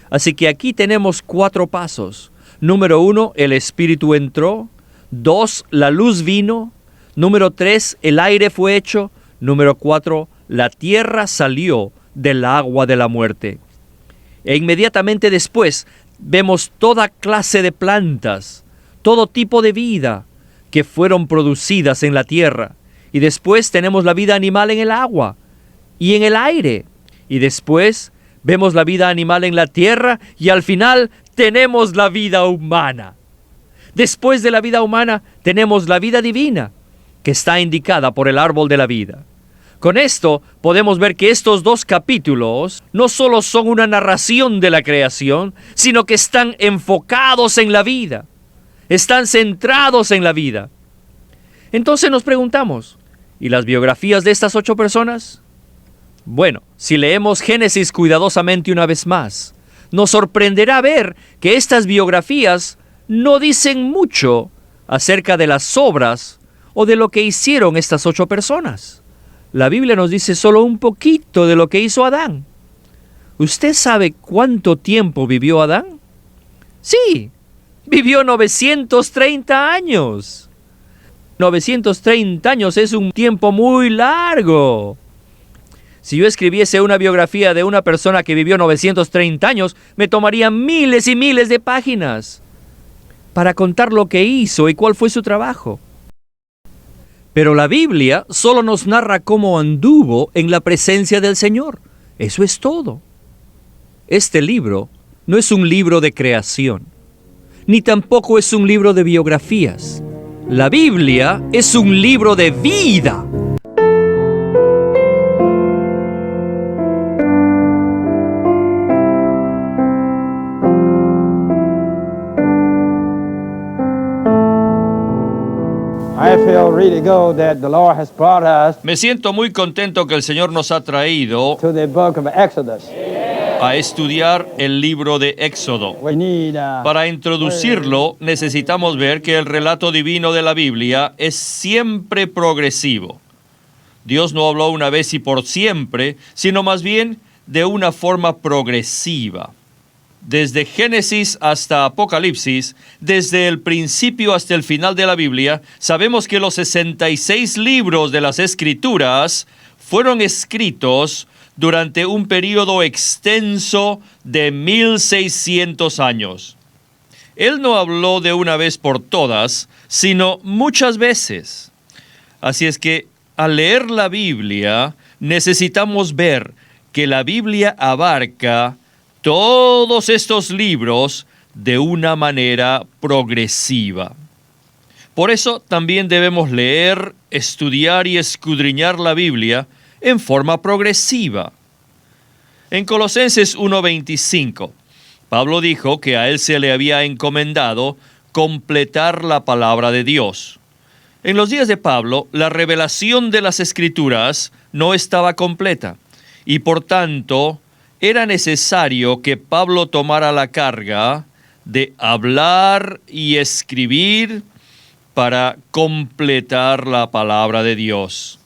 Así que aquí tenemos 4 pasos. Número 1, el Espíritu entró. 2, la luz vino. Número 3, el aire fue hecho. Número 4, la tierra salió del agua de la muerte. E inmediatamente después vemos toda clase de plantas, todo tipo de vida que fueron producidas en la tierra. Y después tenemos la vida animal en el agua y en el aire. Y después vemos la vida animal en la tierra y al final tenemos la vida humana. Después de la vida humana tenemos la vida divina, que está indicada por el árbol de la vida. Con esto podemos ver que estos 2 capítulos no solo son una narración de la creación, sino que están enfocados en la vida, están centrados en la vida. Entonces nos preguntamos, ¿y las biografías de estas 8 personas? Bueno, si leemos Génesis cuidadosamente una vez más, nos sorprenderá ver que estas biografías no dicen mucho acerca de las obras o de lo que hicieron estas 8 personas. La Biblia nos dice solo un poquito de lo que hizo Adán. ¿Usted sabe cuánto tiempo vivió Adán? Sí, vivió 930 años. 930 años es un tiempo muy largo. Si yo escribiese una biografía de una persona que vivió 930 años, me tomaría miles y miles de páginas para contar lo que hizo y cuál fue su trabajo. Pero la Biblia solo nos narra cómo anduvo en la presencia del Señor. Eso es todo. Este libro no es un libro de creación, ni tampoco es un libro de biografías. La Biblia es un libro de vida. Me siento muy contento que el Señor nos ha traído a estudiar el libro de Éxodo. Para introducirlo, necesitamos ver que el relato divino de la Biblia es siempre progresivo. Dios no habló una vez y por siempre, sino más bien de una forma progresiva. Desde Génesis hasta Apocalipsis, desde el principio hasta el final de la Biblia, sabemos que los 66 libros de las Escrituras fueron escritos durante un período extenso de 1600 años. Él no habló de una vez por todas, sino muchas veces. Así es que, al leer la Biblia, necesitamos ver que la Biblia abarca todos estos libros de una manera progresiva. Por eso también debemos leer, estudiar y escudriñar la Biblia en forma progresiva. En Colosenses 1:25, Pablo dijo que a él se le había encomendado completar la palabra de Dios. En los días de Pablo, la revelación de las Escrituras no estaba completa y por tanto era necesario que Pablo tomara la carga de hablar y escribir para completar la palabra de Dios.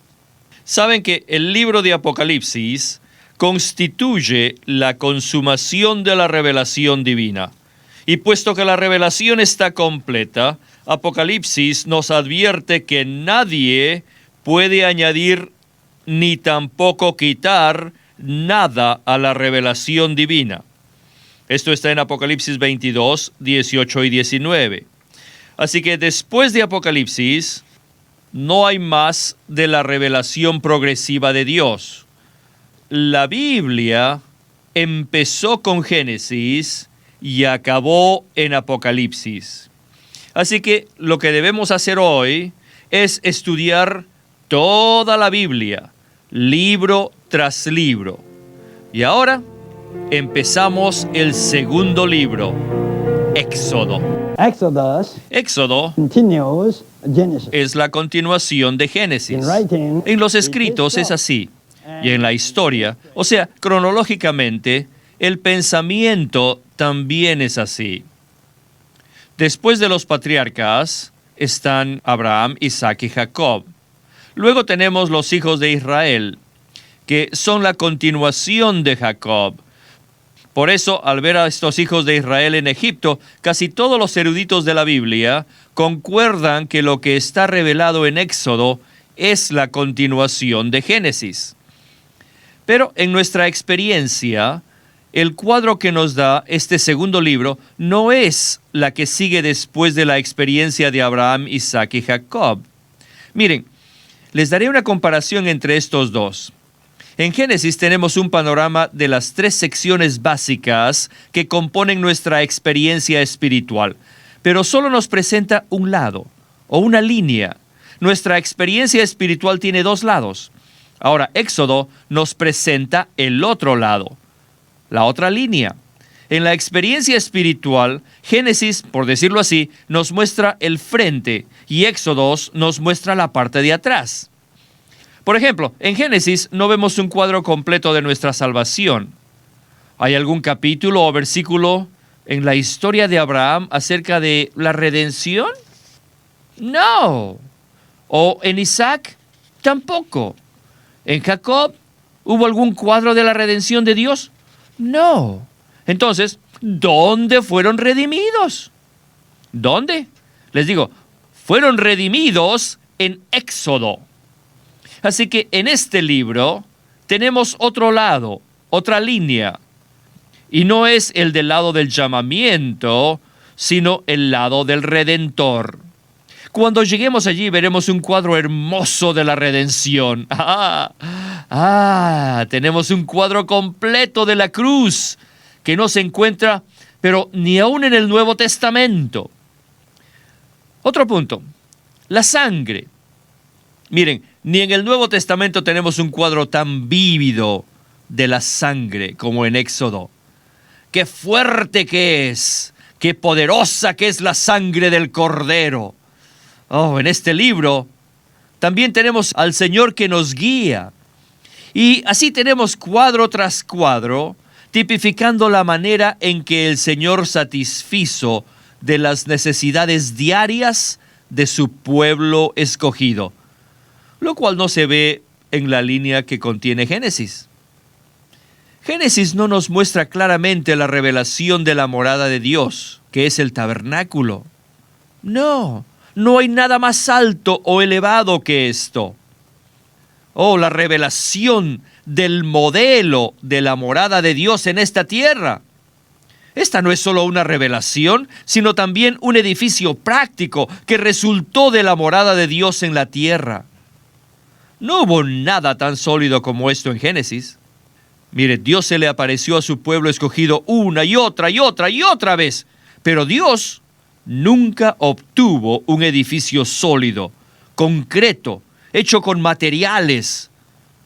Saben que el libro de Apocalipsis constituye la consumación de la revelación divina. Y puesto que la revelación está completa, Apocalipsis nos advierte que nadie puede añadir ni tampoco quitar nada a la revelación divina. Esto está en Apocalipsis 22, 18 y 19. Así que después de Apocalipsis, no hay más de la revelación progresiva de Dios. La Biblia empezó con Génesis y acabó en Apocalipsis. Así que lo que debemos hacer hoy es estudiar toda la Biblia, libro tras libro. Y ahora empezamos el segundo libro, Éxodo. Éxodo continues Genesis. es la continuación de Génesis. In writing, En los escritos es así. Y en la historia, o sea, cronológicamente, el pensamiento también es así. Después de los patriarcas están Abraham, Isaac y Jacob. Luego tenemos los hijos de Israel, que son la continuación de Jacob. Por eso, al ver a estos hijos de Israel en Egipto, casi todos los eruditos de la Biblia concuerdan que lo que está revelado en Éxodo es la continuación de Génesis. Pero en nuestra experiencia, el cuadro que nos da este segundo libro no es la que sigue después de la experiencia de Abraham, Isaac y Jacob. Miren, les daré una comparación entre estos dos. En Génesis tenemos un panorama de las 3 secciones básicas que componen nuestra experiencia espiritual, pero solo nos presenta un lado o una línea. Nuestra experiencia espiritual tiene 2 lados. Ahora, Éxodo nos presenta el otro lado, la otra línea. En la experiencia espiritual, Génesis, por decirlo así, nos muestra el frente y Éxodo nos muestra la parte de atrás. Por ejemplo, en Génesis no vemos un cuadro completo de nuestra salvación. ¿Hay algún capítulo o versículo en la historia de Abraham acerca de la redención? No. ¿O en Isaac? Tampoco. ¿En Jacob hubo algún cuadro de la redención de Dios? No. Entonces, ¿dónde fueron redimidos? ¿Dónde? Les digo, fueron redimidos en Éxodo. Así que en este libro tenemos otro lado, otra línea. Y no es el del lado del llamamiento, sino el lado del Redentor. Cuando lleguemos allí veremos un cuadro hermoso de la redención. Tenemos un cuadro completo de la cruz que no se encuentra, pero ni aún en el Nuevo Testamento. Otro punto, la sangre. Miren, ni en el Nuevo Testamento tenemos un cuadro tan vívido de la sangre como en Éxodo. ¡Qué fuerte que es! ¡Qué poderosa que es la sangre del Cordero! En este libro también tenemos al Señor que nos guía. Y así tenemos cuadro tras cuadro, tipificando la manera en que el Señor satisfizo de las necesidades diarias de su pueblo escogido, lo cual no se ve en la línea que contiene Génesis. Génesis no nos muestra claramente la revelación de la morada de Dios, que es el tabernáculo. No hay nada más alto o elevado que esto. La revelación del modelo de la morada de Dios en esta tierra. Esta no es solo una revelación, sino también un edificio práctico que resultó de la morada de Dios en la tierra. No hubo nada tan sólido como esto en Génesis. Mire, Dios se le apareció a su pueblo escogido una y otra vez, pero Dios nunca obtuvo un edificio sólido, concreto, hecho con materiales,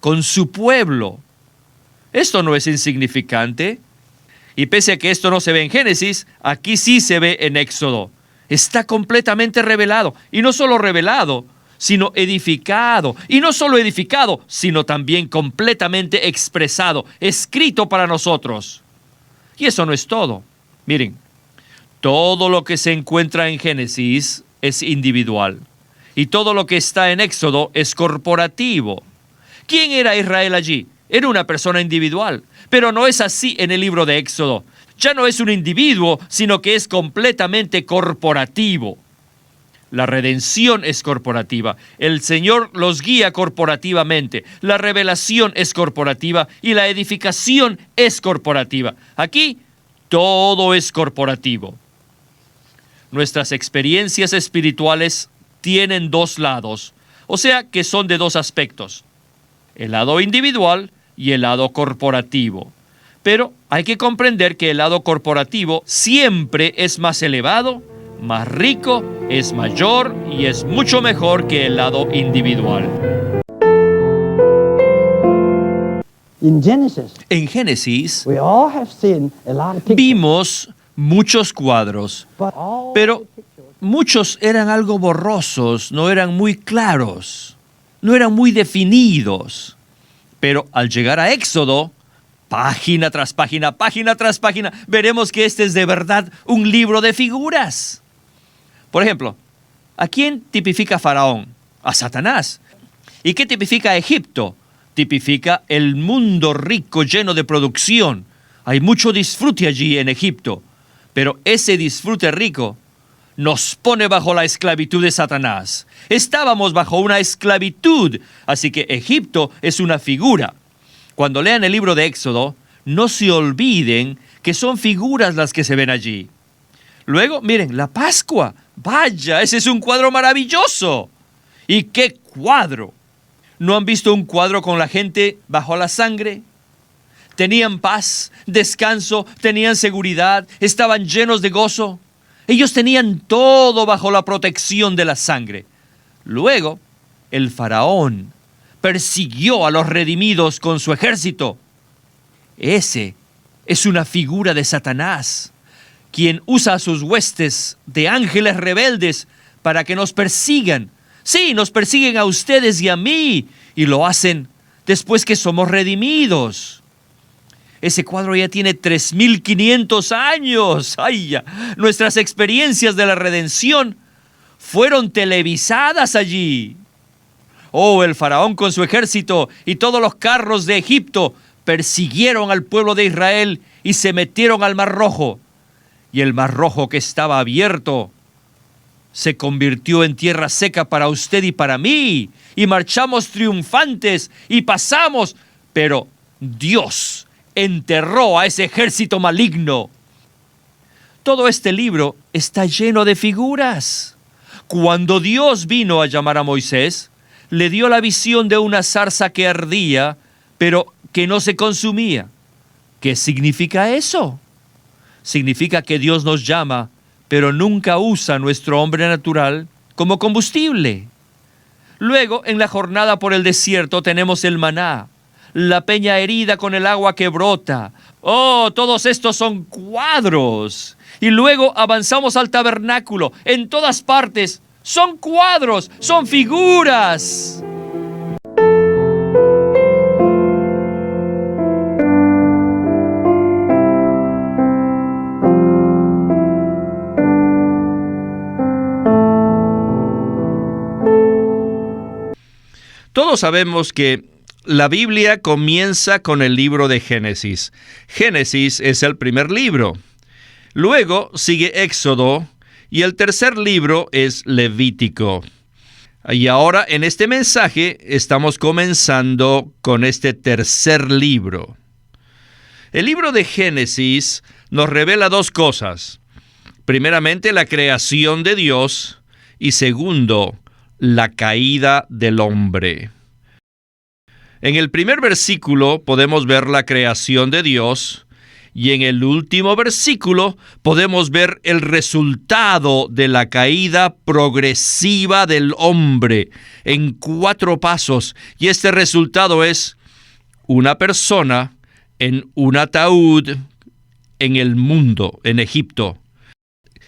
con su pueblo. Esto no es insignificante. Y pese a que esto no se ve en Génesis, aquí sí se ve en Éxodo. Está completamente revelado. Y no solo revelado, sino edificado. Y no solo edificado, sino también completamente expresado, escrito para nosotros. Y eso no es todo. Miren, todo lo que se encuentra en Génesis es individual. Y todo lo que está en Éxodo es corporativo. ¿Quién era Israel allí? Era una persona individual, pero no es así en el libro de Éxodo. Ya no es un individuo, sino que es completamente corporativo. La redención es corporativa. El Señor los guía corporativamente. La revelación es corporativa y la edificación es corporativa. Aquí todo es corporativo. Nuestras experiencias espirituales tienen dos lados, o sea que son de dos aspectos: el lado individual y el lado corporativo. Pero hay que comprender que el lado corporativo siempre es más elevado, más rico, es mayor y es mucho mejor que el lado individual. En Génesis vimos muchos cuadros, pero muchos eran algo borrosos, no eran muy claros, no eran muy definidos. Pero al llegar a Éxodo, página tras página, página tras página, veremos que este es de verdad un libro de figuras. Por ejemplo, ¿a quién tipifica Faraón? A Satanás. ¿Y qué tipifica Egipto? Tipifica el mundo rico, lleno de producción. Hay mucho disfrute allí en Egipto, pero ese disfrute rico nos pone bajo la esclavitud de Satanás. Estábamos bajo una esclavitud, así que Egipto es una figura. Cuando lean el libro de Éxodo, no se olviden que son figuras las que se ven allí. Luego, miren, la Pascua. Vaya, ese es un cuadro maravilloso. ¿Y qué cuadro? ¿No han visto un cuadro con la gente bajo la sangre? Tenían paz, descanso, tenían seguridad, estaban llenos de gozo. Ellos tenían todo bajo la protección de la sangre. Luego, el faraón persiguió a los redimidos con su ejército. Ese es una figura de Satanás, quien usa a sus huestes de ángeles rebeldes para que nos persigan. Sí, nos persiguen a ustedes y a mí, y lo hacen después que somos redimidos. Ese cuadro ya tiene 3.500 años. ¡Ay, ya! Nuestras experiencias de la redención fueron televisadas allí. Oh, el faraón con su ejército y todos los carros de Egipto persiguieron al pueblo de Israel y se metieron al Mar Rojo. Y el Mar Rojo, que estaba abierto, se convirtió en tierra seca para usted y para mí. Y marchamos triunfantes y pasamos. Pero Dios enterró a ese ejército maligno. Todo este libro está lleno de figuras. Cuando Dios vino a llamar a Moisés, le dio la visión de una zarza que ardía, pero que no se consumía. ¿Qué significa eso? Significa que Dios nos llama, pero nunca usa nuestro hombre natural como combustible. Luego, en la jornada por el desierto, tenemos el maná, la peña herida con el agua que brota. Oh, todos estos son cuadros. Y luego avanzamos al tabernáculo. En todas partes son cuadros, son figuras. Todos sabemos que la Biblia comienza con el libro de Génesis. Génesis es el primer libro. Luego sigue Éxodo y el tercer libro es Levítico. Y ahora en este mensaje estamos comenzando con este tercer libro. El libro de Génesis nos revela dos cosas. Primeramente, la creación de Dios y segundo, la caída del hombre. En el primer versículo podemos ver la creación de Dios y en el último versículo podemos ver el resultado de la caída progresiva del hombre en 4 pasos. Y este resultado es una persona en un ataúd en el mundo, en Egipto.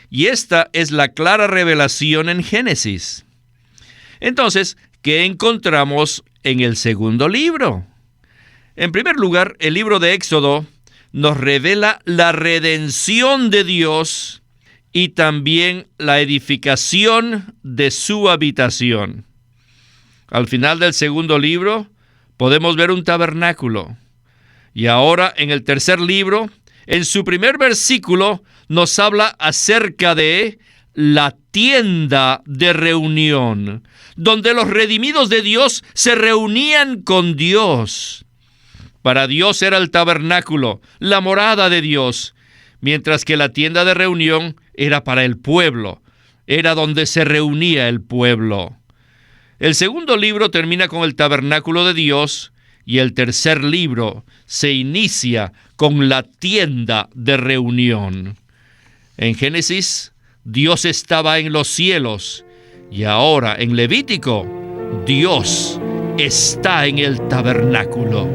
Y esta es la clara revelación en Génesis. Entonces, ¿qué encontramos en el segundo libro? En primer lugar, el libro de Éxodo nos revela la redención de Dios y también la edificación de su habitación. Al final del segundo libro, podemos ver un tabernáculo. Y ahora en el tercer libro, en su primer versículo, nos habla acerca de la tienda de reunión, donde los redimidos de Dios se reunían con Dios. Para Dios era el tabernáculo, la morada de Dios, mientras que la tienda de reunión era para el pueblo, era donde se reunía el pueblo. El segundo libro termina con el tabernáculo de Dios y el tercer libro se inicia con la tienda de reunión. En Génesis, Dios estaba en los cielos y ahora en Levítico, Dios está en el tabernáculo.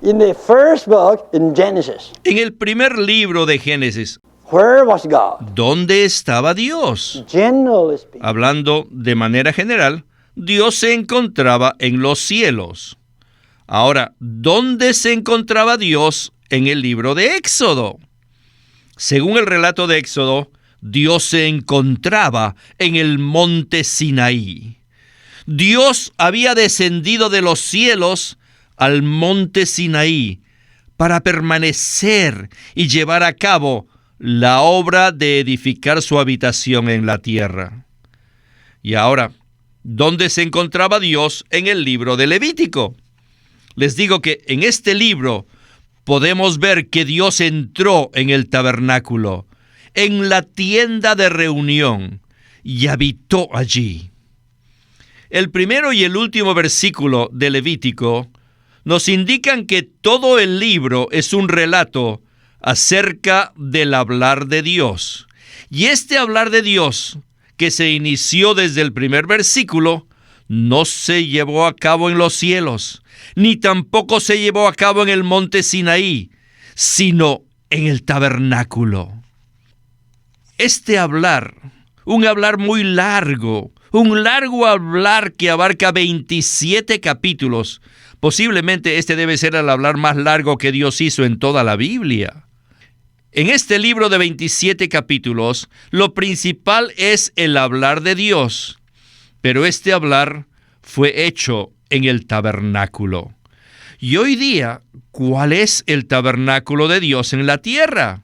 In the first book, in Genesis, En el primer libro de Génesis, where was God? ¿dónde estaba Dios? Generally speaking, Hablando de manera general, Dios se encontraba en los cielos. Ahora, ¿dónde se encontraba Dios en el libro de Éxodo? Según el relato de Éxodo, Dios se encontraba en el monte Sinaí. Dios había descendido de los cielos al monte Sinaí para permanecer y llevar a cabo la obra de edificar su habitación en la tierra. Y ahora, ¿dónde se encontraba Dios en el libro de Levítico? Les digo que en este libro podemos ver que Dios entró en el tabernáculo, en la tienda de reunión, y habitó allí. El primero y el último versículo de Levítico nos indican que todo el libro es un relato acerca del hablar de Dios. Y este hablar de Dios, que se inició desde el primer versículo, no se llevó a cabo en los cielos, ni tampoco se llevó a cabo en el monte Sinaí, sino en el tabernáculo. Este hablar, un hablar muy largo, un largo hablar que abarca 27 capítulos, posiblemente este debe ser el hablar más largo que Dios hizo en toda la Biblia. En este libro de 27 capítulos, lo principal es el hablar de Dios, pero este hablar fue hecho en el tabernáculo. Y hoy día, ¿cuál es el tabernáculo de Dios en la tierra?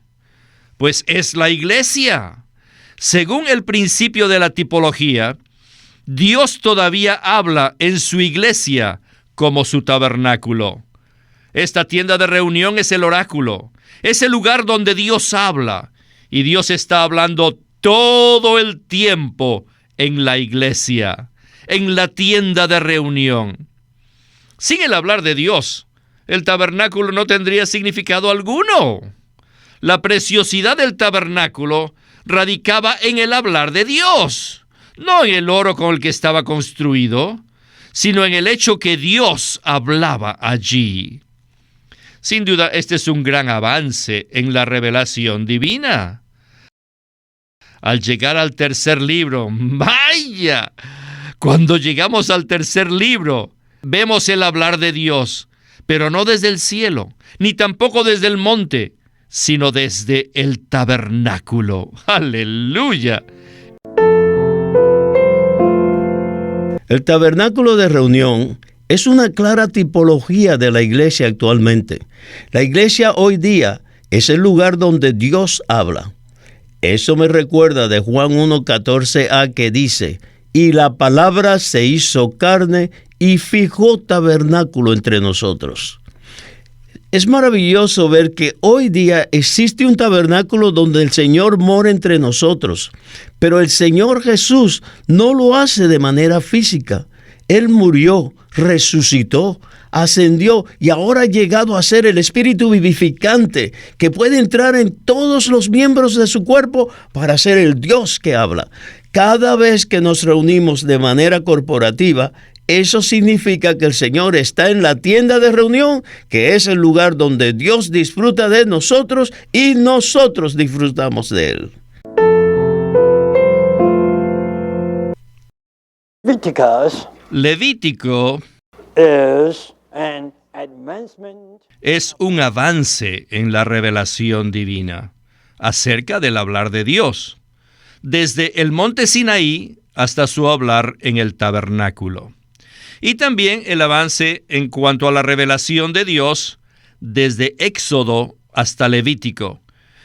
Pues es la iglesia. Según el principio de la tipología, Dios todavía habla en su iglesia como su tabernáculo. Esta tienda de reunión es el oráculo, es el lugar donde Dios habla, y Dios está hablando todo el tiempo en la iglesia, en la tienda de reunión. Sin el hablar de Dios, el tabernáculo no tendría significado alguno. La preciosidad del tabernáculo radicaba en el hablar de Dios, no en el oro con el que estaba construido, sino en el hecho que Dios hablaba allí. Sin duda, este es un gran avance en la revelación divina. Al llegar al tercer libro, ¡vaya! Cuando llegamos al tercer libro, vemos el hablar de Dios, pero no desde el cielo, ni tampoco desde el monte, sino desde el tabernáculo. ¡Aleluya! El tabernáculo de reunión es una clara tipología de la iglesia actualmente. La iglesia hoy día es el lugar donde Dios habla. Eso me recuerda de Juan 1:14a que dice: y la palabra se hizo carne y fijó tabernáculo entre nosotros. Es maravilloso ver que hoy día existe un tabernáculo donde el Señor mora entre nosotros, pero el Señor Jesús no lo hace de manera física. Él murió, resucitó, ascendió y ahora ha llegado a ser el Espíritu vivificante que puede entrar en todos los miembros de su cuerpo para ser el Dios que habla. Cada vez que nos reunimos de manera corporativa, eso significa que el Señor está en la tienda de reunión, que es el lugar donde Dios disfruta de nosotros y nosotros disfrutamos de Él. Levítico is an advancement es un avance en la revelación divina acerca del hablar de Dios, desde el monte Sinaí hasta su hablar en el tabernáculo. y también el avance en cuanto a la revelación de Dios desde Éxodo hasta Levítico,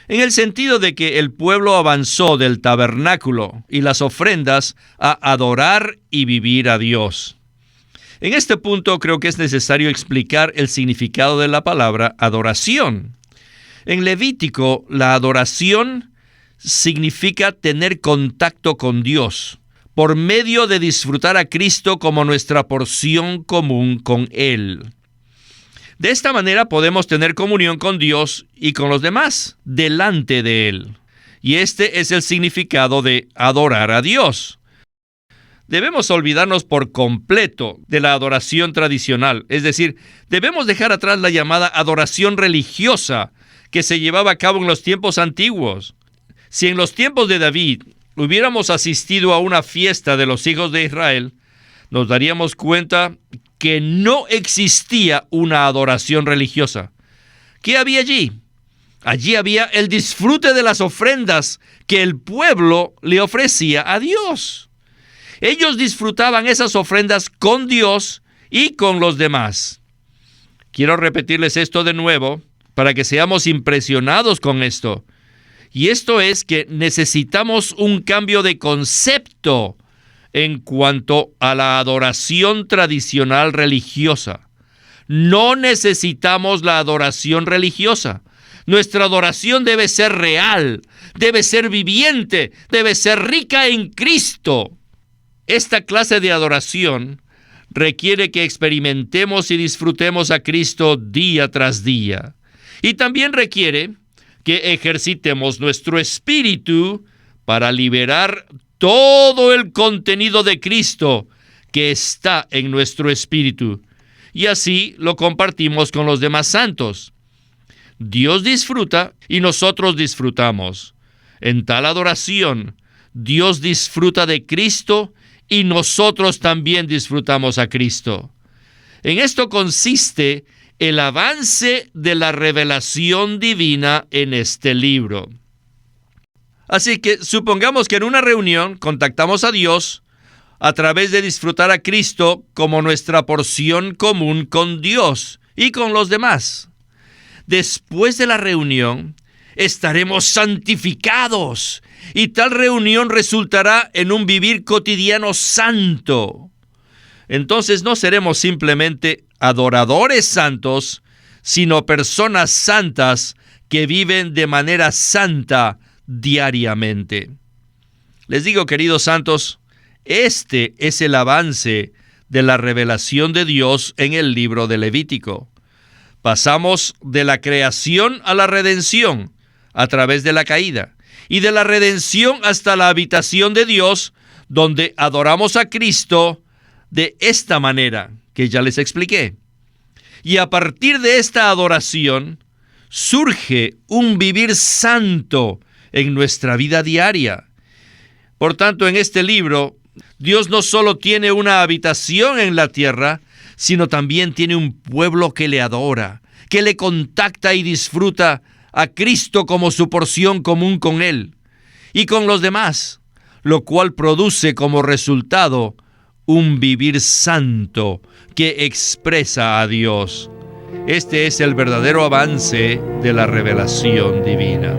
en el sentido de que el pueblo avanzó del tabernáculo y las ofrendas a adorar y vivir a Dios. En este punto creo que es necesario explicar el significado de la palabra adoración. En Levítico, la adoración significa tener contacto con Dios por medio de disfrutar a Cristo como nuestra porción común con Él. De esta manera podemos tener comunión con Dios y con los demás delante de Él. Y este es el significado de adorar a Dios. Debemos olvidarnos por completo de la adoración tradicional, es decir, debemos dejar atrás la llamada adoración religiosa que se llevaba a cabo en los tiempos antiguos. Si en los tiempos de David hubiéramos asistido a una fiesta de los hijos de Israel, nos daríamos cuenta que no existía una adoración religiosa. ¿Qué había allí? Allí había el disfrute de las ofrendas que el pueblo le ofrecía a Dios. Ellos disfrutaban esas ofrendas con Dios y con los demás. Quiero repetirles esto de nuevo para que seamos impresionados con esto. Y esto es que necesitamos un cambio de concepto en cuanto a la adoración tradicional religiosa. No necesitamos la adoración religiosa. Nuestra adoración debe ser real, debe ser viviente, debe ser rica en Cristo. Esta clase de adoración requiere que experimentemos y disfrutemos a Cristo día tras día. Y también requiere que ejercitemos nuestro espíritu para liberar todo el contenido de Cristo que está en nuestro espíritu. Y así lo compartimos con los demás santos. Dios disfruta y nosotros disfrutamos. En tal adoración, Dios disfruta de Cristo y nosotros también disfrutamos a Cristo. En esto consiste el avance de la revelación divina en este libro. Así que supongamos que en una reunión contactamos a Dios a través de disfrutar a Cristo como nuestra porción común con Dios y con los demás. Después de la reunión, estaremos santificados y tal reunión resultará en un vivir cotidiano santo. Entonces no seremos simplemente adoradores santos, sino personas santas que viven de manera santa diariamente. Les digo, queridos santos, este es el avance de la revelación de Dios en el libro de Levítico. Pasamos de la creación a la redención a través de la caída, y de la redención hasta la habitación de Dios, donde adoramos a Cristo de esta manera que ya les expliqué. Y a partir de esta adoración surge un vivir santo en nuestra vida diaria. Por tanto, en este libro, Dios no solo tiene una habitación en la tierra, sino también tiene un pueblo que le adora, que le contacta y disfruta a Cristo como su porción común con Él y con los demás, lo cual produce como resultado un vivir santo que expresa a Dios. Este es el verdadero avance de la revelación divina.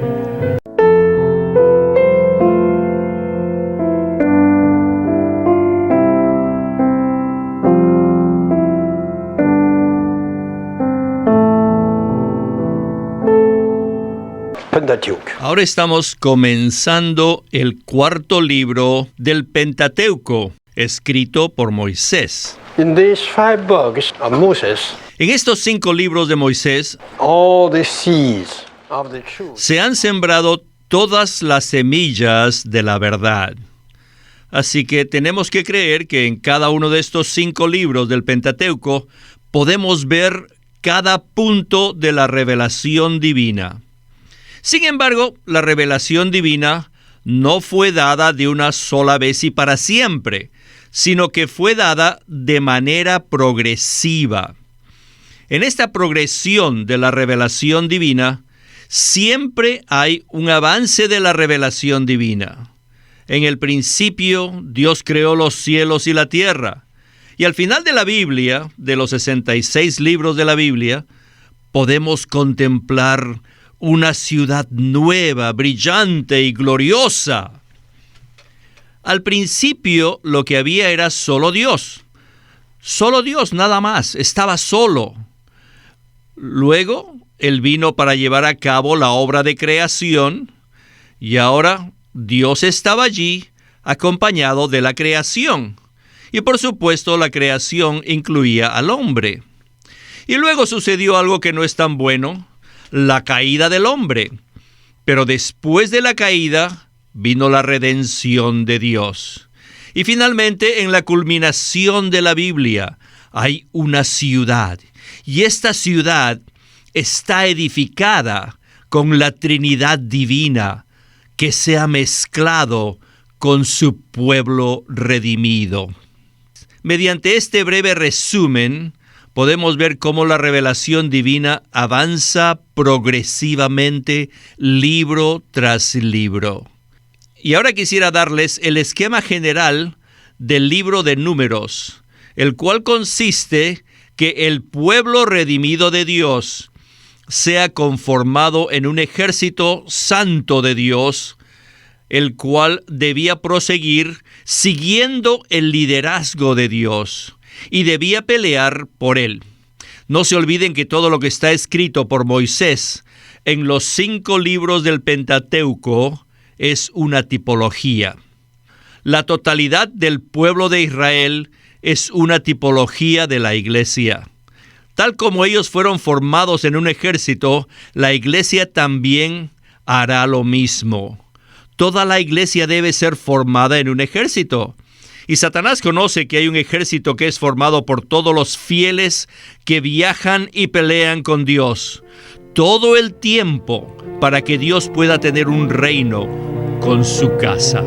Ahora estamos comenzando el cuarto libro del Pentateuco, escrito por Moisés. In these 5 books of Moses, En estos 5 libros de Moisés all the seeds of the truth se han sembrado todas las semillas de la verdad. Así que tenemos que creer que en cada uno de estos 5 libros del Pentateuco podemos ver cada punto de la revelación divina. Sin embargo, la revelación divina no fue dada de una sola vez y para siempre, sino que fue dada de manera progresiva. En esta progresión de la revelación divina, siempre hay un avance de la revelación divina. En el principio, Dios creó los cielos y la tierra, Y al final de la Biblia, de los 66 libros de la Biblia, podemos contemplar una ciudad nueva, brillante y gloriosa. Al principio lo que había era solo Dios. Solo Dios, nada más. Estaba solo. Luego, Él vino para llevar a cabo la obra de creación y ahora Dios estaba allí acompañado de la creación. Y por supuesto, la creación incluía al hombre. Y luego sucedió algo que no es tan bueno, la caída del hombre. Pero después de la caída vino la redención de Dios. Y finalmente, en la culminación de la Biblia, hay una ciudad. Y esta ciudad está edificada con la Trinidad divina que se ha mezclado con su pueblo redimido. Mediante este breve resumen, podemos ver cómo la revelación divina avanza progresivamente, libro tras libro. Y ahora quisiera darles el esquema general del libro de Números, el cual consiste que el pueblo redimido de Dios sea conformado en un ejército santo de Dios, el cual debía proseguir siguiendo el liderazgo de Dios y debía pelear por él. No se olviden que todo lo que está escrito por Moisés en los 5 libros del Pentateuco es una tipología. La totalidad del pueblo de Israel es una tipología de la iglesia. Tal como ellos fueron formados en un ejército, la iglesia también hará lo mismo. Toda la iglesia debe ser formada en un ejército. Y Satanás conoce que hay un ejército que es formado por todos los fieles que viajan y pelean con Dios todo el tiempo para que Dios pueda tener un reino con su casa.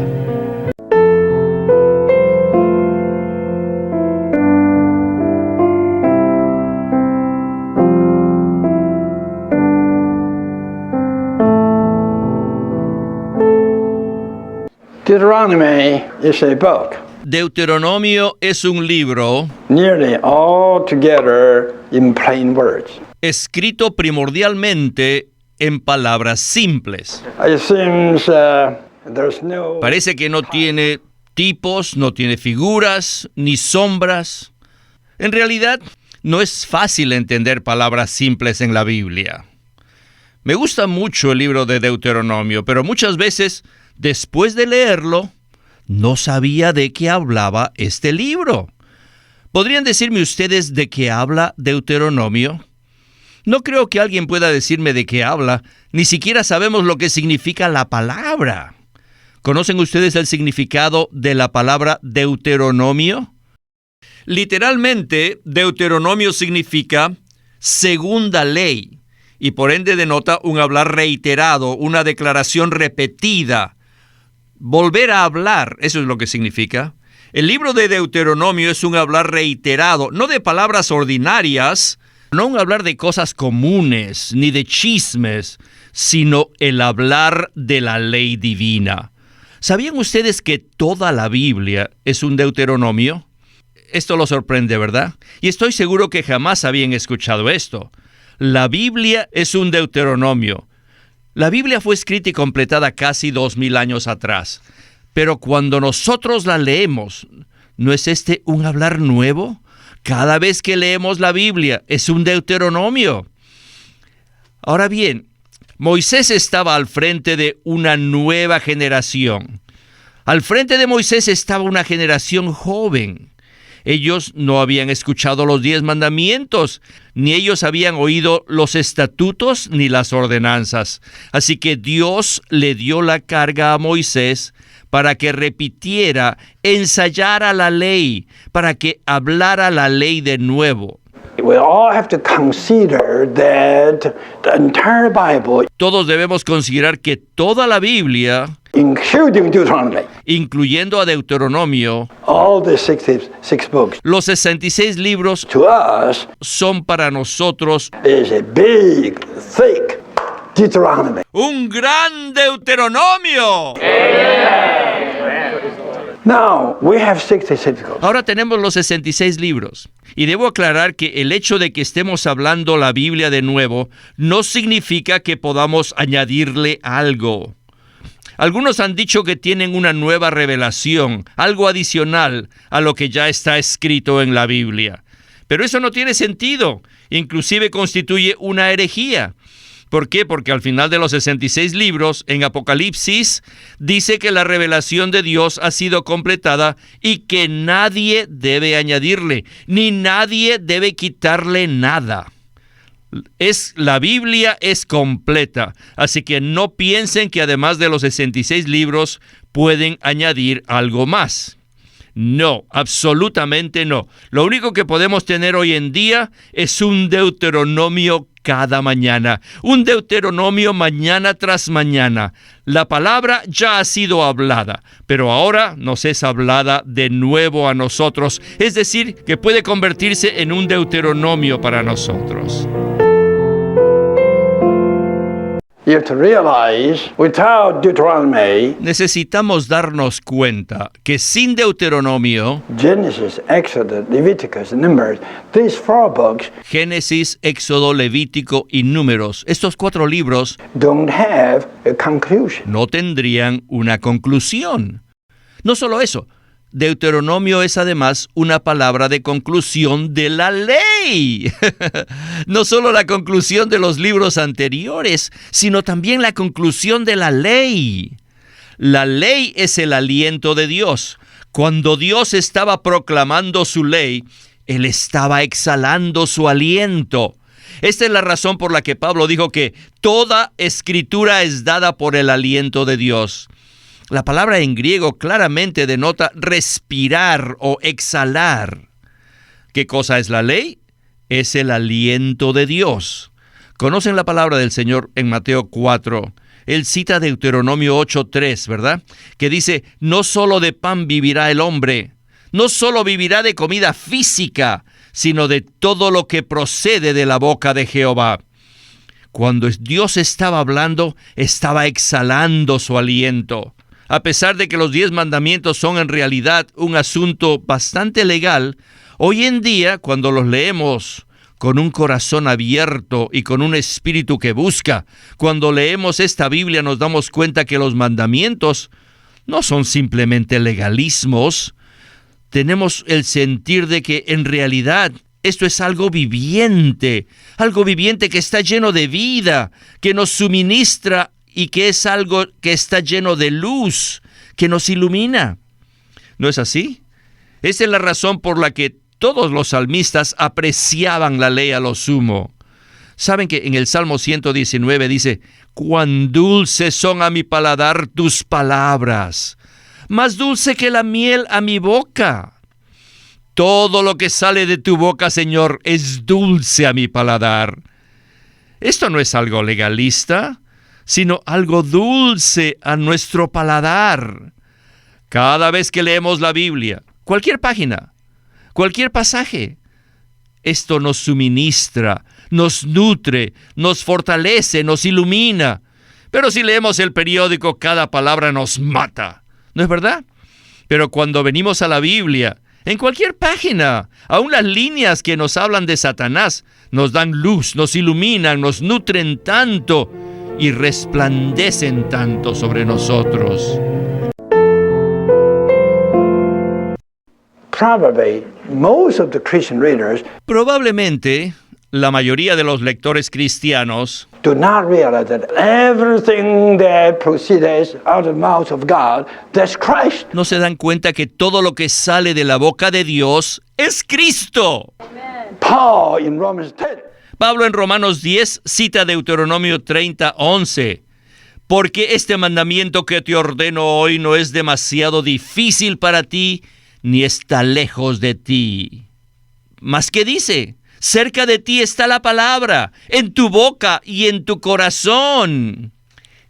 Deuteronomy is a book, Deuteronomio es un libro nearly all together in plain words. escrito primordialmente en palabras simples. It seems there's no... Parece que no tiene tipos, no tiene figuras, ni sombras. En realidad, no es fácil entender palabras simples en la Biblia. Me gusta mucho el libro de Deuteronomio, pero muchas veces, después de leerlo, no sabía de qué hablaba este libro. ¿Podrían decirme ustedes de qué habla Deuteronomio? No creo que alguien pueda decirme de qué habla. Ni siquiera sabemos lo que significa la palabra. ¿Conocen ustedes el significado de la palabra Deuteronomio? Literalmente, Deuteronomio significa segunda ley y por ende denota un hablar reiterado, una declaración repetida. Volver a hablar, eso es lo que significa. El libro de Deuteronomio es un hablar reiterado, no de palabras ordinarias, no un hablar de cosas comunes, ni de chismes, sino el hablar de la ley divina. ¿Sabían ustedes que toda la Biblia es un Deuteronomio? Esto los sorprende, ¿verdad? Y estoy seguro que jamás habían escuchado esto. La Biblia es un Deuteronomio. La Biblia fue escrita y completada casi 2000 años atrás. Pero cuando nosotros la leemos, ¿no es este un hablar nuevo? Cada vez que leemos la Biblia, es un Deuteronomio. Ahora bien, Moisés estaba al frente de una nueva generación. Al frente de Moisés estaba una generación joven. Ellos no habían escuchado los 10 mandamientos, ni ellos habían oído los estatutos ni las ordenanzas. Así que Dios le dio la carga a Moisés para que repitiera, ensayara la ley, para que hablara la ley de nuevo. We all have to consider that the entire Bible, Todos debemos considerar que toda la Biblia, including Deuteronomy, incluyendo a Deuteronomio, all the 66 books, los 66 libros to us son para nosotros is a big, thick Deuteronomy. un gran Deuteronomio. Now, we have 66 books. Ahora tenemos los 66 libros. Y debo aclarar que el hecho de que estemos hablando la Biblia de nuevo no significa que podamos añadirle algo. Algunos han dicho que tienen una nueva revelación, algo adicional a lo que ya está escrito en la Biblia. Pero eso no tiene sentido, inclusive constituye una herejía. ¿Por qué? Porque al final de los 66 libros, en Apocalipsis, dice que la revelación de Dios ha sido completada y que nadie debe añadirle, ni nadie debe quitarle nada. La Biblia es completa, así que no piensen que además de los 66 libros pueden añadir algo más. No, absolutamente no. Lo único que podemos tener hoy en día es un Deuteronomio cada mañana, un Deuteronomio mañana tras mañana. La palabra ya ha sido hablada, pero ahora nos es hablada de nuevo a nosotros, es decir, que puede convertirse en un Deuteronomio para nosotros. You have to realize, without Deuteronomy, Necesitamos darnos cuenta que sin Deuteronomio, Genesis, Exodus, Leviticus, Numbers, these 4 books Génesis, Éxodo, Levítico y Números, estos 4 libros don't have a conclusion. no tendrían una conclusión. No solo eso, Deuteronomio es además una palabra de conclusión de la ley. No solo la conclusión de los libros anteriores, sino también la conclusión de la ley. La ley es el aliento de Dios. Cuando Dios estaba proclamando su ley, Él estaba exhalando su aliento. Esta es la razón por la que Pablo dijo que toda escritura es dada por el aliento de Dios. La palabra en griego claramente denota respirar o exhalar. ¿Qué cosa es la ley? Es el aliento de Dios. Conocen la palabra del Señor en Mateo 4. Él cita Deuteronomio 8:3, ¿verdad? Que dice, no solo de pan vivirá el hombre, no solo vivirá de comida física, sino de todo lo que procede de la boca de Jehová. Cuando Dios estaba hablando, estaba exhalando su aliento. A pesar de que los 10 mandamientos son en realidad un asunto bastante legal, hoy en día, cuando los leemos con un corazón abierto y con un espíritu que busca, cuando leemos esta Biblia nos damos cuenta que los mandamientos no son simplemente legalismos. Tenemos el sentir de que en realidad esto es algo viviente que está lleno de vida, que nos suministra y que es algo que está lleno de luz, que nos ilumina. ¿No es así? Esa es la razón por la que todos los salmistas apreciaban la ley a lo sumo. ¿Saben que en el Salmo 119 dice, cuán dulces son a mi paladar tus palabras, más dulce que la miel a mi boca? Todo lo que sale de tu boca, Señor, es dulce a mi paladar. Esto no es algo legalista, sino algo dulce a nuestro paladar. Cada vez que leemos la Biblia, cualquier página, cualquier pasaje, esto nos suministra, nos nutre, nos fortalece, nos ilumina. Pero si leemos el periódico, cada palabra nos mata, ¿no es verdad? Pero cuando venimos a la Biblia, en cualquier página, aún las líneas que nos hablan de Satanás, nos dan luz, nos iluminan, nos nutren tanto y resplandecen tanto sobre nosotros. Probablemente, la mayoría de los lectores cristianos do not realize that everything that proceeds out of the mouth of God, that's Christ. no se dan cuenta que todo lo que sale de la boca de Dios es Cristo. Paul in Romans 10. Pablo en Romanos 10 cita Deuteronomio 30:11. Porque este mandamiento que te ordeno hoy no es demasiado difícil para ti, ni está lejos de ti. Mas ¿qué dice? Cerca de ti está la palabra, en tu boca y en tu corazón.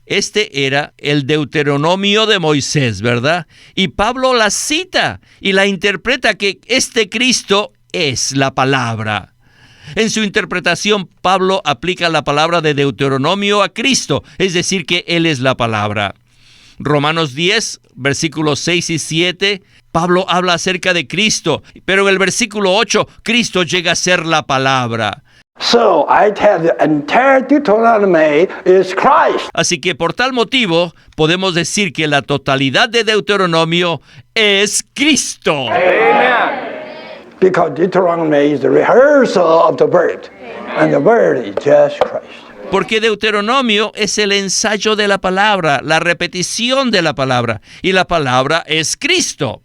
Este era el Deuteronomio de Moisés, ¿verdad? Y Pablo la cita y la interpreta que este Cristo es la palabra. En su interpretación, Pablo aplica la palabra de Deuteronomio a Cristo, es decir, que Él es la palabra. Romanos 10, versículos 6 y 7, Pablo habla acerca de Cristo, pero en el versículo 8, Cristo llega a ser la palabra. So I tell the entire Deuteronomy is Christ. Así que por tal motivo, podemos decir que la totalidad de Deuteronomio es Cristo. Because Deuteronomy is the rehearsal of the word. And the word is just Christ. Porque Deuteronomio es el ensayo de la palabra, la repetición de la palabra, y la palabra es Cristo.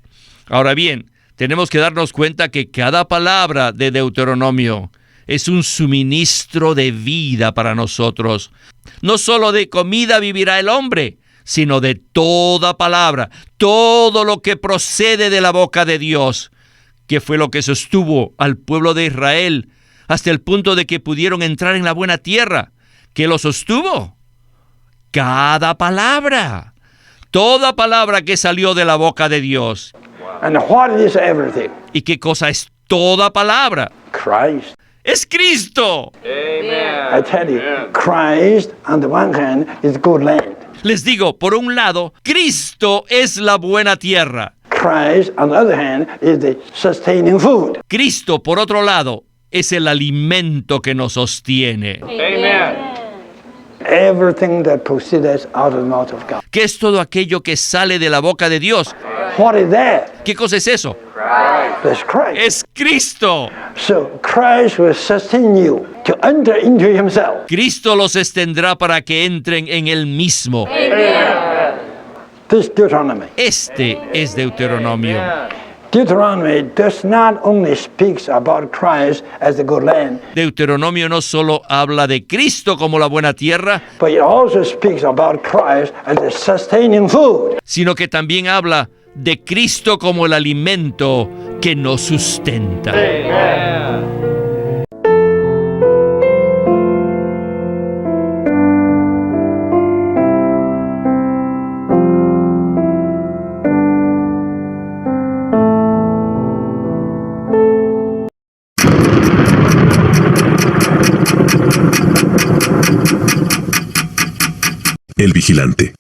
Ahora bien, tenemos que darnos cuenta que cada palabra de Deuteronomio es un suministro de vida para nosotros. No solo de comida vivirá el hombre, sino de toda palabra, todo lo que procede de la boca de Dios, que fue lo que sostuvo al pueblo de Israel hasta el punto de que pudieron entrar en la buena tierra. ¿Qué lo sostuvo? Cada palabra, toda palabra que salió de la boca de Dios. And what is everything? ¿Y qué cosa es toda palabra? Christ. ¡Es Cristo! I tell you, Christ on the one hand is good land. Les digo, por un lado, Cristo es la buena tierra. Christ on the other hand is the sustaining food. Cristo, por otro lado, es el alimento que nos sostiene. Everything that proceeds out of the mouth of God. ¿Qué es todo aquello que sale de la boca de Dios? What is that? ¿Qué cosa es eso? That's Christ. ¡Es Cristo! So Christ will sustain you to enter into himself. Cristo los extendrá para que entren en Él mismo. This Deuteronomy. Este es Deuteronomio. Deuteronomy does not only speaks about Christ as the good land, Deuteronomio no solo habla de Cristo como la buena tierra, but it also speaks about Christ as the sustaining food. sino que también habla de Cristo como el alimento que nos sustenta. El Vigilante.